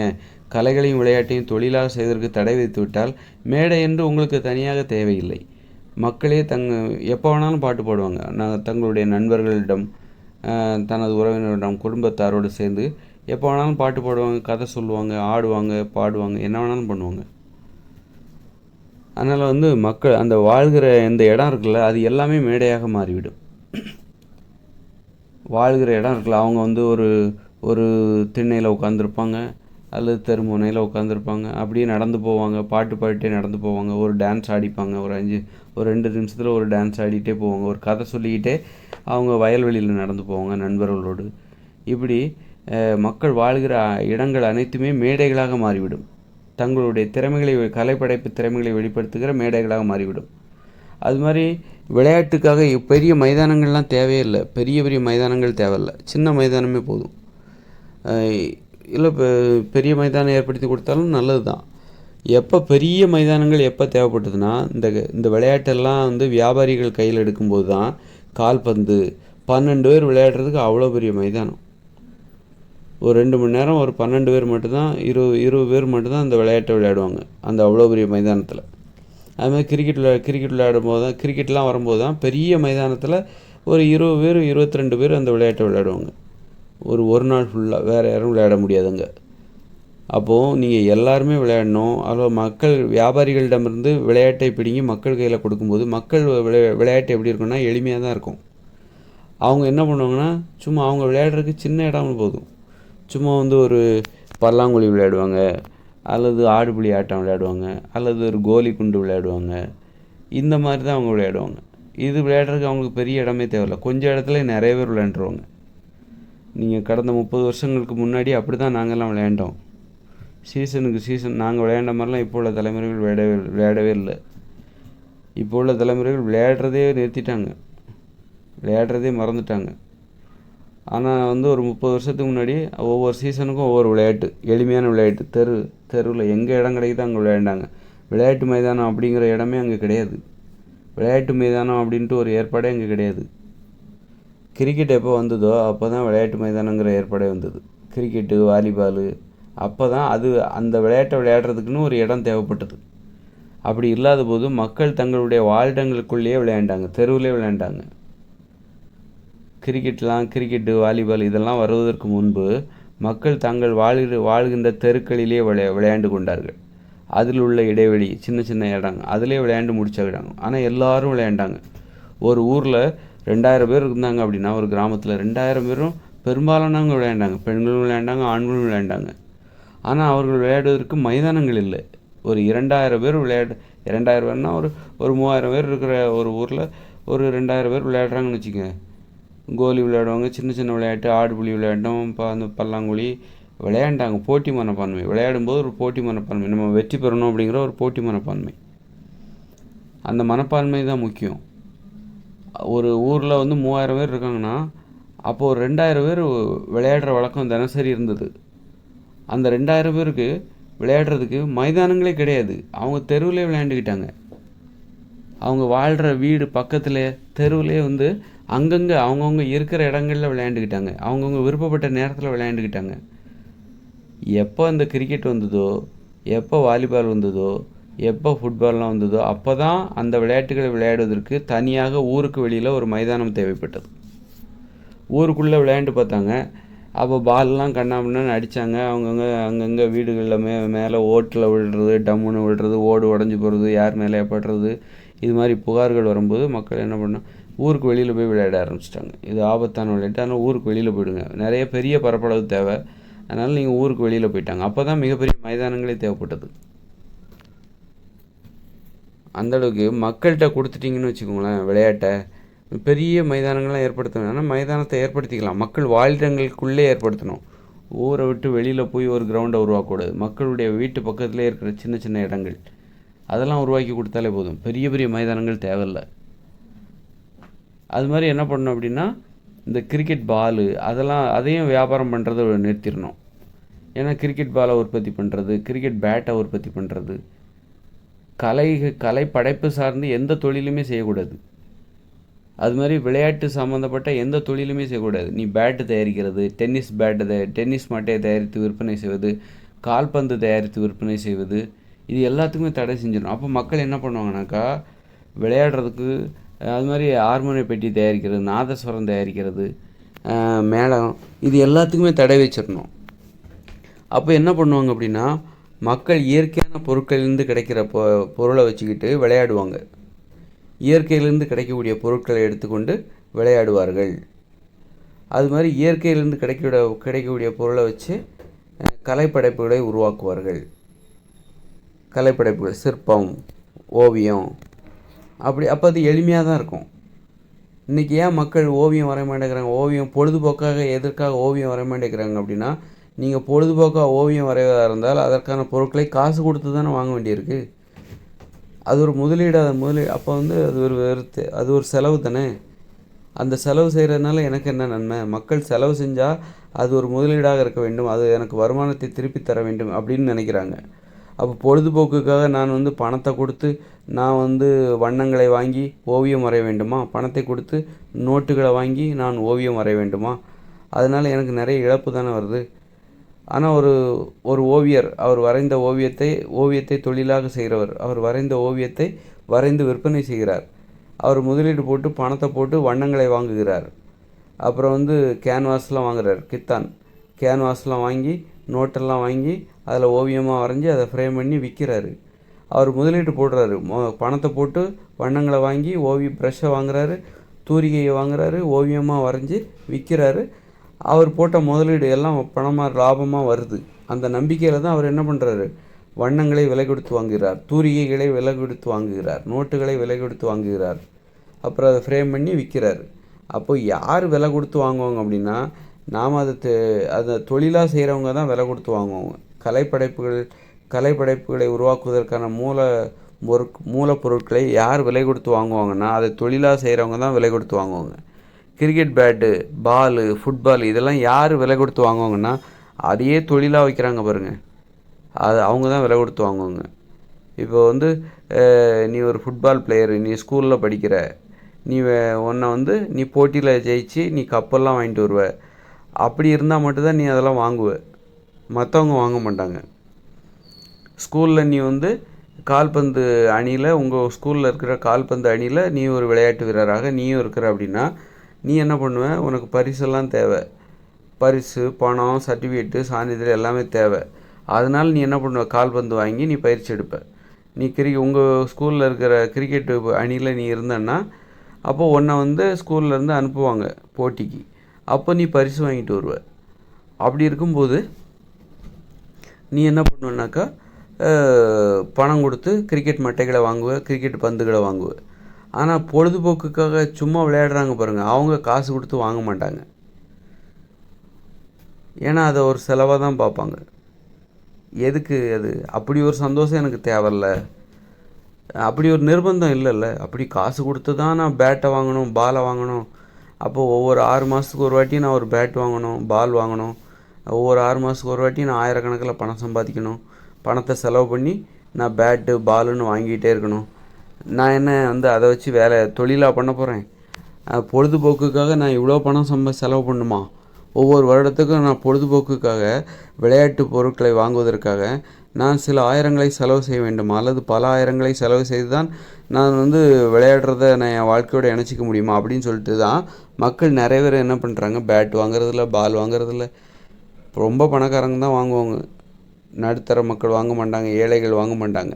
கலைகளையும் விளையாட்டையும் தொழிலாக செய்வதற்கு தடை விதித்து விட்டால் மேடை என்று உங்களுக்கு தனியாக தேவையில்லை. மக்களே எப்போ வேணாலும் பாட்டு பாடுவாங்க. தங்களுடைய நண்பர்களிடம், தனது உறவினரிடம், குடும்பத்தாரோடு சேர்ந்து எப்போ வேணாலும் பாட்டு பாடுவாங்க, கதை சொல்லுவாங்க, ஆடுவாங்க, பாடுவாங்க, என்ன வேணாலும் பண்ணுவாங்க. அதனால் மக்கள் அந்த வாழ்கிற எந்த இடம் இருக்குல்ல, அது எல்லாமே மேடையாக மாறிவிடும். வாழ்கிற இடம் இருக்குல்ல, அவங்க ஒரு ஒரு திண்ணையில் உட்காந்துருப்பாங்க, அல்லது தெருமுனையில் உட்காந்துருப்பாங்க, அப்படியே நடந்து போவாங்க, பாட்டு பாடிட்டே நடந்து போவாங்க, ஒரு டான்ஸ் ஆடிப்பாங்க, ஒரு 2 நிமிஷத்தில் ஒரு டான்ஸ் ஆடிட்டே போவாங்க, ஒரு கதை சொல்லிக்கிட்டே அவங்க வயல்வெளியில் நடந்து போவாங்க நண்பர்களோடு. இப்படி மக்கள் வாழ்கிற இடங்கள் அனைத்துமே மேடைகளாக மாறிவிடும். தங்களுடைய திறமைகளை, கலைப்படைப்பு திறமைகளை வெளிப்படுத்துகிற மேடைகளாக மாறிவிடும். அது மாதிரி விளையாட்டுக்காக பெரிய மைதானங்கள்லாம் தேவையில்லை, பெரிய பெரிய மைதானங்கள் தேவையில்லை, சின்ன மைதானமே போதும். இல்லை பெரிய மைதானம் ஏற்படுத்தி கொடுத்தாலும் நல்லது தான். எப்போ பெரிய மைதானங்கள் எப்போ தேவைப்பட்டதுன்னா, இந்த விளையாட்டெல்லாம் வியாபாரிகள் கையில் எடுக்கும்போது தான். கால்பந்து 12 பேர் விளையாடுறதுக்கு அவ்வளோ பெரிய மைதானம். ஒரு 2 மணி நேரம் ஒரு 12 பேர் மட்டும்தான், 20 பேர் மட்டும்தான் அந்த விளையாட்டை விளையாடுவாங்க, அந்த அவ்வளோ பெரிய மைதானத்தில். அதுமாதிரி கிரிக்கெட் விளையாடும் போது தான், கிரிக்கெட்லாம் வரும்போது தான் பெரிய மைதானத்தில் ஒரு 20 பேர் 22 பேர் அந்த விளையாட்டை விளையாடுவாங்க. ஒரு நாள் ஃபுல்லாக வேறு யாரும் விளையாட முடியாதுங்க. அப்போது நீங்கள் எல்லாருமே விளையாடணும். அதில் மக்கள் வியாபாரிகளிடமிருந்து விளையாட்டை பிடுங்கி மக்கள் கையில் கொடுக்கும்போது மக்கள் விளையாட்டு எப்படி இருக்குன்னா எளிமையாக தான் இருக்கும். அவங்க என்ன பண்ணுவாங்கன்னா, சும்மா அவங்க விளையாடுறதுக்கு சின்ன இடம் போதும். சும்மா ஒரு பல்லாங்குழி விளையாடுவாங்க, அல்லது ஆடுபுலி ஆட்டம் விளையாடுவாங்க, அல்லது ஒரு கோலி குண்டு விளையாடுவாங்க. இந்த மாதிரி தான் அவங்க விளையாடுவாங்க. இது விளையாடுறதுக்கு அவங்களுக்கு பெரிய இடமே தேவையில்லை, கொஞ்சம் இடத்துல நிறைய பேர் விளையாண்டுருவாங்க. நீங்கள் கடந்த 30 வருஷங்களுக்கு முன்னாடி அப்படி தான் நாங்கள்லாம் விளையாண்டோம். சீசனுக்கு சீசன் நாங்கள் விளையாண்ட மாதிரிலாம் இப்போ உள்ள தலைமுறைகள் விளையாடவே இல்லை. இப்போ உள்ள தலைமுறைகள் விளையாடுறதே நிறுத்திட்டாங்க, விளையாடுறதே மறந்துட்டாங்க. ஆனால் ஒரு 30 வருஷத்துக்கு முன்னாடி ஒவ்வொரு சீசனுக்கும் ஒவ்வொரு விளையாட்டு, எளிமையான விளையாட்டு, தெருவில் எங்கே இடம் கிடைக்குதோ அங்கே விளையாண்டாங்க. விளையாட்டு மைதானம் அப்படிங்கிற இடமே அங்கே கிடையாது. விளையாட்டு மைதானம் அப்படின்ட்டு ஒரு ஏற்பாடே அங்கே கிடையாது. கிரிக்கெட் எப்போ வந்ததோ அப்போ தான் விளையாட்டு மைதானங்கிற ஏற்பாடே வந்தது. கிரிக்கெட்டு, வாலிபாலு, அப்போ தான் அந்த விளையாட்டை விளையாடுறதுக்குன்னு ஒரு இடம் தேவைப்பட்டது. அப்படி இல்லாத போது மக்கள் தங்களுடைய வாழிடங்களுக்குள்ளேயே விளையாண்டாங்க, தெருவிலே விளையாண்டாங்க. கிரிக்கெட்டு, வாலிபால் இதெல்லாம் வருவதற்கு முன்பு மக்கள் தாங்கள் வாழ்கின்ற தெருக்களிலே விளையாண்டு கொண்டார்கள். அதில் உள்ள இடைவெளி, சின்ன சின்ன இடம், அதிலே விளையாண்டு முடிச்சாங்க. ஆனால் எல்லாரும் விளையாண்டாங்க. ஒரு ஊரில் 2000 பேர் இருந்தாங்க அப்படின்னா, ஒரு கிராமத்தில் 2000 பேரும் பெரும்பாலானவங்க விளையாண்டாங்க. பெண்களும் விளையாண்டாங்க, ஆண்களும் விளையாண்டாங்க. ஆனால் அவர்கள் விளையாடுவதற்கு மைதானங்கள் இல்லை. ஒரு 2000 பேர் 2000 பேர்னால் ஒரு 3000 பேர் இருக்கிற ஒரு ஊரில் ஒரு 2000 பேர் விளையாடுறாங்கன்னு வச்சுக்கோங்க. கோலி விளையாடுவாங்க, சின்ன சின்ன விளையாட்டு, ஆடுபுலி விளையாட்டோம், அந்த பல்லாங்குழி விளையாண்டாங்க. போட்டி மனப்பான்மை, விளையாடும்போது ஒரு போட்டி மனப்பான்மை, நம்ம வெற்றி பெறணும் அப்படிங்கிற ஒரு போட்டி மனப்பான்மை. அந்த மனப்பான்மை தான் முக்கியம். ஒரு ஊரில் 3000 பேர் இருக்காங்கன்னா அப்போது ஒரு 2000 பேர் விளையாடுற வழக்கம் தினசரி இருந்தது. அந்த 2000 பேருக்கு விளையாடுறதுக்கு மைதானங்களே கிடையாது, அவங்க தெருவிலே விளையாண்டுக்கிட்டாங்க. அவங்க வாழ்கிற வீடு பக்கத்தில் தெருவிலே அங்கங்கே அவங்கவுங்க இருக்கிற இடங்களில் விளையாண்டுக்கிட்டாங்க. அவங்கவுங்க விருப்பப்பட்ட நேரத்தில் விளையாண்டுக்கிட்டாங்க. எப்போ அந்த கிரிக்கெட் வந்ததோ, எப்போ வாலிபால் வந்ததோ, எப்போ ஃபுட்பால்லாம் வந்ததோ அப்போ தான் அந்த விளையாட்டுகளை விளையாடுவதற்கு தனியாக ஊருக்கு வெளியில் ஒரு மைதானம் தேவைப்பட்டது. ஊருக்குள்ளே விளையாண்டு பார்த்தாங்க. அப்போ பால்லாம் கண்ணாமண்ணான்னு அடித்தாங்க. அவங்கவுங்க அங்கங்கே வீடுகளில் மேலே ஓட்டில் விழுறது, டம்முன்னு விழுறது, ஓடு உடஞ்சி போகிறது, யார் மேலே ஏற்படுறது, இது மாதிரி புகார்கள் வரும்போது மக்கள் என்ன பண்ணால் ஊருக்கு வெளியில் போய் விளையாட ஆரம்பிச்சிட்டாங்க. இது ஆபத்தான விளையாட்டு, அதனால் ஊருக்கு வெளியில் போயிடுங்க, நிறைய பெரிய பரப்பளவு தேவை, அதனால் நீங்கள் ஊருக்கு வெளியில் போயிட்டாங்க. அப்போ தான் மிகப்பெரிய மைதானங்களே தேவைப்பட்டது. அந்தளவுக்கு மக்கள்கிட்ட கொடுத்துட்டிங்கன்னு வச்சுக்கோங்களேன் விளையாட்டை, பெரிய மைதானங்கள்லாம் ஏற்படுத்தணும். ஆனால் மைதானத்தை ஏற்படுத்திக்கலாம், மக்கள் வாழ்இடங்களுக்குள்ளே ஏற்படுத்தணும். ஊரை விட்டு வெளியில் போய் ஒரு கிரவுண்டை உருவாக்கக்கூடாது. மக்களுடைய வீட்டு பக்கத்துலேயே இருக்கிற சின்ன சின்ன இடங்கள் அதெல்லாம் உருவாக்கி கொடுத்தாலே போதும், பெரிய பெரிய மைதானங்கள் தேவையில்லை. அது மாதிரி என்ன பண்ணணும் அப்படின்னா, இந்த கிரிக்கெட் பாலு அதையும் வியாபாரம் பண்ணுறதை நிறுத்திடணும். ஏன்னா கிரிக்கெட் பாலை உற்பத்தி பண்ணுறது, கிரிக்கெட் பேட்டை உற்பத்தி பண்ணுறது, கலை படைப்பு சார்ந்து எந்த தொழிலுமே செய்யக்கூடாது. அது மாதிரி விளையாட்டு சம்மந்தப்பட்ட எந்த தொழிலுமே செய்யக்கூடாது. நீ பேட்டு தயாரிக்கிறது, டென்னிஸ் மட்டையை தயாரித்து விற்பனை செய்வது, கால்பந்து தயாரித்து விற்பனை செய்வது, இது எல்லாத்துக்குமே தடை செஞ்சிடணும். அப்போ மக்கள் என்ன பண்ணுவாங்கனாக்கா, விளையாடுறதுக்கு அது மாதிரி ஹார்மோனிய பெட்டி தயாரிக்கிறது, நாதஸ்வரம் தயாரிக்கிறது, மேளம், இது எல்லாத்துக்குமே தடை வச்சிடணும். அப்போ என்ன பண்ணுவாங்க அப்படின்னா, மக்கள் இயற்கையான பொருட்களிலிருந்து கிடைக்கிற பொருளை வச்சுக்கிட்டு விளையாடுவாங்க. இயற்கையிலிருந்து கிடைக்கக்கூடிய பொருட்களை எடுத்துக்கொண்டு விளையாடுவார்கள். அது மாதிரி இயற்கையிலிருந்து கிடைக்கக்கூடிய பொருளை வச்சு கலைப்படைப்புகளை உருவாக்குவார்கள். கலைப்படைப்புகள், சிற்பம், ஓவியம், அப்போ அது எளிமையாக தான் இருக்கும். இன்றைக்கி ஏன் மக்கள் ஓவியம் வரைய மாட்டேங்கிறாங்க? ஓவியம் பொழுதுபோக்காக எதற்காக ஓவியம் வரைய மாட்டேங்கிறாங்க அப்படின்னா, நீங்கள் பொழுதுபோக்காக ஓவியம் வரைவதாக இருந்தால் அதற்கான பொருட்களை காசு கொடுத்து தானே வாங்க வேண்டியிருக்கு. அது ஒரு முதலீடு. அப்போ அது ஒரு செலவு தானே. அந்த செலவு செய்கிறதுனால எனக்கு என்ன நன்மை? மக்கள் செலவு செஞ்சால் அது ஒரு முதலீடாக இருக்க வேண்டும், அது எனக்கு வருமானத்தை திருப்பி தர வேண்டும் அப்படின்னு நினைக்கிறாங்க. அப்போ பொழுதுபோக்குக்காக நான் பணத்தை கொடுத்து நான் வண்ணங்களை வாங்கி ஓவியம் வரைய வேண்டுமா? பணத்தை கொடுத்து நோட்டுகளை வாங்கி நான் ஓவியம் வரைய வேண்டுமா? அதனால் எனக்கு நிறைய இழப்பு தானே வருது. ஆனால் ஒரு ஓவியர், அவர் வரைந்த ஓவியத்தை தொழிலாக செய்கிறவர், அவர் வரைந்த ஓவியத்தை வரைந்து விற்பனை செய்கிறார். அவர் முதலீடு போட்டு பணத்தை போட்டு வண்ணங்களை வாங்குகிறார். அப்புறம் கேன்வாஸ்லாம் வாங்குகிறார். கேன்வாஸ்லாம் வாங்கி நோட்டெல்லாம் வாங்கி அதில் ஓவியமாக வரைஞ்சி அதை ஃப்ரேம் பண்ணி விற்கிறாரு. அவர் முதலீடு போடுறாரு, பணத்தை போட்டு வண்ணங்களை வாங்கி ப்ரஷ்ஷை வாங்குறாரு, தூரிகையை வாங்குறாரு, ஓவியமாக வரைஞ்சி விற்கிறாரு. அவர் போட்ட முதலீடு எல்லாம் பணமாக லாபமாக வருது. அந்த நம்பிக்கையில் தான் அவர் என்ன பண்ணுறாரு, வண்ணங்களை விலை கொடுத்து வாங்குகிறார், தூரிகைகளை விலை கொடுத்து வாங்குகிறார், நோட்டுகளை விலை கொடுத்து வாங்குகிறார். அப்புறம் அதை ஃப்ரேம் பண்ணி விற்கிறார். அப்போ யார் விலை கொடுத்து வாங்குவாங்க அப்படின்னா, நாம் அதை தொழிலாக செய்கிறவங்க தான் விலை கொடுத்து வாங்குவாங்க. கலைப்படைப்புகளை உருவாக்குவதற்கான மூலப்பொருட்களை யார் விலை கொடுத்து வாங்குவாங்கன்னா, அதை தொழிலாக செய்கிறவங்க தான் விலை கொடுத்து வாங்குவாங்க. கிரிக்கெட் பேட்டு, பாலு, ஃபுட்பால், இதெல்லாம் யார் விலை கொடுத்து வாங்குவாங்கன்னா, அதையே தொழிலாக வைக்கிறாங்க பாருங்கள், அவங்க தான் விலை கொடுத்து வாங்குவாங்க. இப்போ நீ ஒரு ஃபுட்பால் பிளேயரு, நீ ஸ்கூலில் படிக்கிற, நீ போட்டியில் ஜெயிச்சு நீ கப்பெல்லாம் வாங்கிட்டு வருவ. அப்படி இருந்தால் மட்டும்தான் நீ அதெல்லாம் வாங்குவ, மற்றவங்க வாங்க மாட்டாங்க. ஸ்கூலில் நீ கால்பந்து அணியில், உங்கள் ஸ்கூலில் இருக்கிற கால்பந்து அணியில் நீ ஒரு விளையாட்டு வீரராக நீயும் இருக்கிற அப்படின்னா, நீ என்ன பண்ணுவ? உனக்கு பரிசெல்லாம் தேவை, பரிசு, பணம், சர்டிஃபிகேட்டு, சான்றிதழ் எல்லாமே தேவை. அதனால் நீ என்ன பண்ணுவ? கால்பந்து வாங்கி நீ பயிற்சி எடுப்ப. நீ உங்கள் ஸ்கூலில் இருக்கிற கிரிக்கெட்டு அணியில் நீ இருந்தன்னா, அப்போது உன்னை ஸ்கூல்லேருந்து அனுப்புவாங்க போட்டிக்கு. அப்போ நீ பரிசு வாங்கிட்டு வருவ. அப்படி இருக்கும்போது நீ என்ன பண்ணுவேன்னாக்கா, பணம் கொடுத்து கிரிக்கெட் மட்டைகளை வாங்குவ, கிரிக்கெட் பந்துகளை வாங்குவ. ஆனால் பொழுதுபோக்குக்காக சும்மா விளையாடுறாங்க பாருங்கள், அவங்க காசு கொடுத்து வாங்க மாட்டாங்க. ஏன்னா அதை ஒரு செலவாக தான் பார்ப்பாங்க. எதுக்கு அது? அப்படி ஒரு சந்தோஷம் எனக்கு தேவையில்ல, அப்படி ஒரு நிர்பந்தம் இல்லைல்ல. அப்படி காசு கொடுத்து தான் நான் பேட்டை வாங்கணும், பாலை வாங்கணும். அப்போது ஒவ்வொரு 6 மாதத்துக்கு ஒரு வாட்டி நான் ஒரு பேட் வாங்கணும், பால் வாங்கணும். ஒவ்வொரு 6 மாதத்துக்கு ஒரு வாட்டி நான் ஆயிரக்கணக்கில் பணம் சம்பாதிக்கணும். பணத்தை செலவு பண்ணி நான் பேட்டு பாலுன்னு வாங்கிட்டே இருக்கணும். நான் என்ன அதை வச்சு தொழிலாக பண்ண போகிறேன்? பொழுதுபோக்குக்காக நான் இவ்வளோ பணம் செலவு பண்ணுமா? ஒவ்வொரு வருடத்துக்கும் நான் பொழுதுபோக்குக்காக விளையாட்டு பொருட்களை வாங்குவதற்காக நான் சில ஆயிரங்களை செலவு செய்ய வேண்டுமா? அல்லது பல ஆயிரங்களை செலவு செய்து தான் நான் விளையாடுறத நான் என் வாழ்க்கையோடு இணைச்சிக்க முடியுமா? அப்படின்னு சொல்லிட்டு தான் மக்கள் நிறைய பேர் என்ன பண்ணுறாங்க, பேட் வாங்குறதில்ல, பால் வாங்குறதில்ல. ரொம்ப பணக்காரங்க தான் வாங்குவாங்க, நடுத்தர மக்கள் வாங்க மாட்டாங்க, ஏழைகள் வாங்க மாட்டாங்க.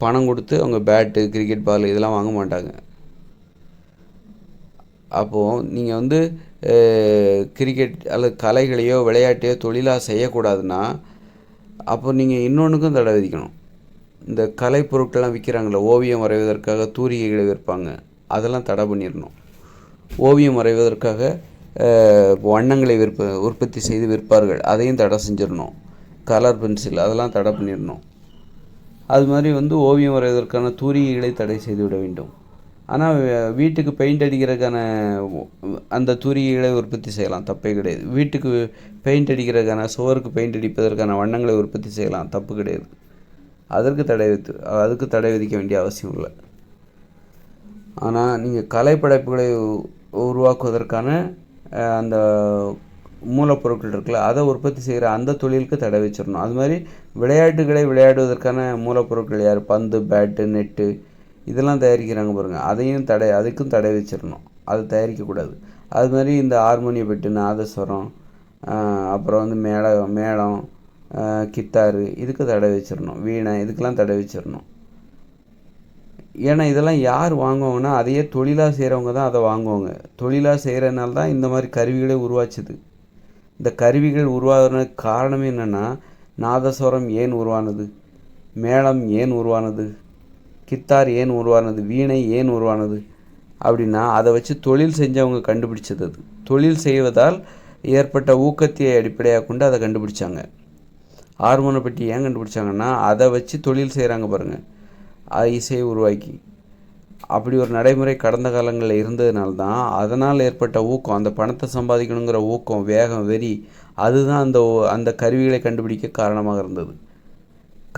பணம் கொடுத்து அவங்க பேட்டு, கிரிக்கெட் பால் இதெல்லாம் வாங்க மாட்டாங்க. அப்போது நீங்கள் கிரிக்கெட் அல்லது கலைகளையோ விளையாட்டையோ தொழிலாக செய்யக்கூடாதுன்னா, அப்போ நீங்கள் இன்னொன்றுக்கும் தடை விதிக்கணும். இந்த கலைப்பொருட்கள்லாம் விற்கிறாங்களே, ஓவியம் வரைவதற்காக தூரிகைகளை விற்பாங்க, அதெல்லாம் தடை பண்ணிடணும். ஓவியம் வரைவதற்காக வண்ணங்களை உற்பத்தி செய்து விற்பார்கள், அதையும் தடை செஞ்சிடணும். கலர் பென்சில் அதெல்லாம் தடை பண்ணிடணும். அது மாதிரி ஓவியம் வரைவதற்கான தூரிகைகளை தடை செய்து விட வேண்டும். ஆனால் வீட்டுக்கு பெயிண்ட் அடிக்கிறதுக்கான அந்த தூரிகைகளை உற்பத்தி செய்யலாம், தப்பே கிடையாது. வீட்டுக்கு பெயிண்ட் அடிக்கிறதுக்கான, சுவருக்கு பெயிண்ட் அடிப்பதற்கான வண்ணங்களை உற்பத்தி செய்யலாம், தப்பு கிடையாது. அதுக்கு தடை விதிக்க வேண்டிய அவசியம் இல்லை. ஆனால் நீங்கள் கலைப்படைப்புகளை உருவாக்குவதற்கான அந்த மூலப்பொருட்கள் இருக்குல்ல, அதை உற்பத்தி செய்கிற அந்த தொழிலுக்கு தடை வச்சிடணும். அது மாதிரி விளையாட்டுகளை விளையாடுவதற்கான மூலப்பொருட்கள் யார், பந்து, பேட்டு, நெட்டு இதெல்லாம் தயாரிக்கிறாங்க பாருங்கள், அதுக்கும் தடை வச்சிடணும். அது தயாரிக்கக்கூடாது. அது மாதிரி இந்த ஹார்மோனிய பெட்டு, நாதஸ்வரம், அப்புறம் வந்து மேளம், கித்தாரு இதுக்கு தடை வச்சிடணும். வீணை இதுக்கெல்லாம் தடை வச்சிடணும். ஏன்னா இதெல்லாம் யார் வாங்குவாங்கன்னா, அதையே தொழிலாக செய்கிறவங்க தான் அதை வாங்குவாங்க. தொழிலாக செய்கிறதுனால தான் இந்த மாதிரி கருவிகளே உருவாச்சுது. இந்த கருவிகள் உருவாகிறதுக்கு காரணமே என்னென்னா, நாதஸ்வரம் ஏன் உருவானது, மேளம் ஏன் உருவானது, கித்தார் ஏன் உருவானது, வீணை ஏன் உருவானது அப்படின்னா அதை வச்சு தொழில் செஞ்சவங்க கண்டுபிடிச்சது. அது தொழில் செய்வதால் ஏற்பட்ட ஊக்கத்தை அடிப்படையாக கொண்டு அதை கண்டுபிடிச்சாங்க. ஹார்மோனை பற்றி ஏன் கண்டுபிடிச்சாங்கன்னா, அதை வச்சு தொழில் செய்கிறாங்க பாருங்கள், இசையை உருவாக்கி. அப்படி ஒரு நடைமுறை கடந்த காலங்களில் இருந்ததுனால தான் அதனால் ஏற்பட்ட ஊக்கம், அந்த பணத்தை சம்பாதிக்கணுங்கிற ஊக்கம், வேகம், வெறி, அதுதான் அந்த கருவிகளை கண்டுபிடிக்க காரணமாக இருந்தது.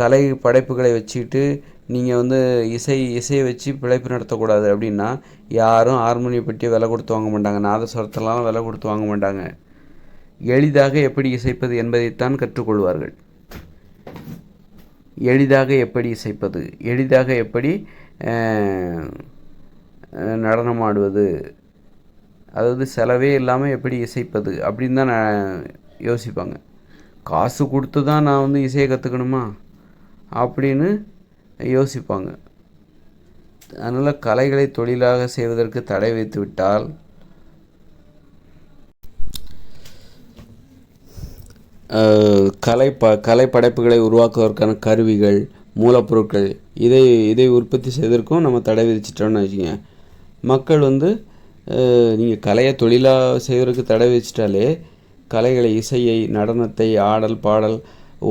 கலை படைப்புகளை வச்சுக்கிட்டு நீங்கள் வந்து இசையை வச்சு பிழைப்பு நடத்தக்கூடாது அப்படின்னா யாரும் ஹார்மோனியை பற்றி விலை கொடுத்து வாங்க மாட்டாங்க, நாதஸ்வரத்தெல்லாம் விலை கொடுத்து வாங்க மாட்டாங்க. எளிதாக எப்படி இசைப்பது என்பதைத்தான் கற்றுக்கொள்வார்கள். எளிதாக எப்படி இசைப்பது, எளிதாக எப்படி நடனமாடுவது, அதாவது செலவே இல்லாமல் எப்படி இசைப்பது அப்படின்னு தான் யோசிப்பாங்க. காசு கொடுத்து தான் நான் வந்து இசையை கற்றுக்கணுமா அப்படின்னு யோசிப்பாங்க. அதனால் கலைகளை தொழிலாக செய்வதற்கு தடை வைத்து விட்டால் கலை படைப்புகளை உருவாக்குவதற்கான கருவிகள், மூலப்பொருட்கள் இதை உற்பத்தி செய்வதற்கும் நம்ம தடை விதிச்சிட்டோம்னு வச்சுக்கோங்க. மக்கள் வந்து நீங்கள் கலையை தொழிலாக செய்வதற்கு தடை வச்சிட்டாலே, கலைகளை, இசையை, நடனத்தை, ஆடல், பாடல்,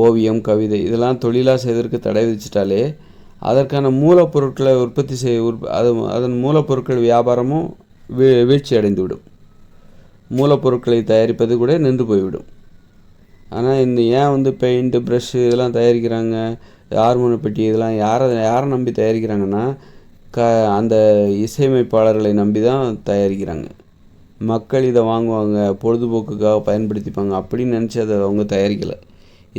ஓவியம், கவிதை இதெல்லாம் தொழிலாக செய்வதற்கு தடை விதிச்சிட்டாலே அதற்கான மூலப்பொருட்களை உற்பத்தி அதன் மூலப்பொருட்கள் வியாபாரமும் வீழ்ச்சி அடைந்துவிடும். மூலப்பொருட்களை தயாரிப்பது கூட நின்று போய்விடும். ஆனால் ஏன் வந்து பெயிண்ட்டு, ப்ரஷ்ஷு இதெல்லாம் தயாரிக்கிறாங்க, ஹார்மோனிய பெட்டி இதெல்லாம் யாரை நம்பி தயாரிக்கிறாங்கன்னா, அந்த இசையமைப்பாளர்களை நம்பி தான் தயாரிக்கிறாங்க. மக்கள் இதை வாங்குவாங்க, பொழுதுபோக்குக்காக பயன்படுத்திப்பாங்க அப்படின்னு நினச்சி அதை அவங்க தயாரிக்கலை.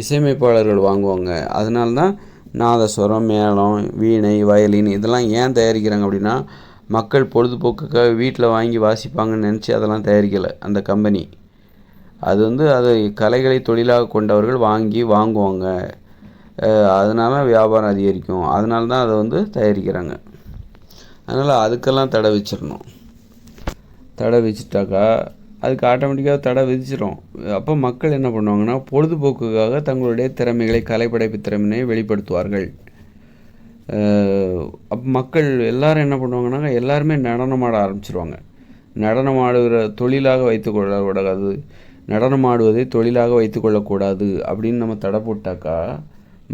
இசையமைப்பாளர்கள் வாங்குவாங்க. அதனால தான் நாதஸ்வரம், மேளம், வீணை, வயலின் இதெல்லாம் ஏன் தயாரிக்கிறாங்க அப்படின்னா, மக்கள் பொழுதுபோக்குக்காக வீட்டில் வாங்கி வாசிப்பாங்கன்னு நினச்சி அதெல்லாம் தயாரிக்கலை அந்த கம்பெனி. அதை கலைகளை தொழிலாக கொண்டவர்கள் வாங்குவாங்க. அதனால் வியாபாரம் அதிகரிக்கும். அதனால தான் அதை தயாரிக்கிறாங்க. அதனால் அதுக்கெல்லாம் தடை வச்சிடணும். தடை வச்சுட்டாக்கா அதுக்கு ஆட்டோமேட்டிக்காக தடை விதிச்சிடும். அப்போ மக்கள் என்ன பண்ணுவாங்கன்னா, பொழுதுபோக்குக்காக தங்களுடைய திறமைகளை, கலைப்படைப்பு திறமையை வெளிப்படுத்துவார்கள். அப்போ மக்கள் எல்லோரும் என்ன பண்ணுவாங்கன்னா, எல்லாருமே நடனமாட ஆரம்பிச்சிருவாங்க. நடனமாடுகிற தொழிலாக வைத்துக்கொள்ளக்கூடாது, நடனமாடுவதை தொழிலாக வைத்துக்கொள்ளக்கூடாது அப்படின்னு நம்ம தடை போட்டாக்கா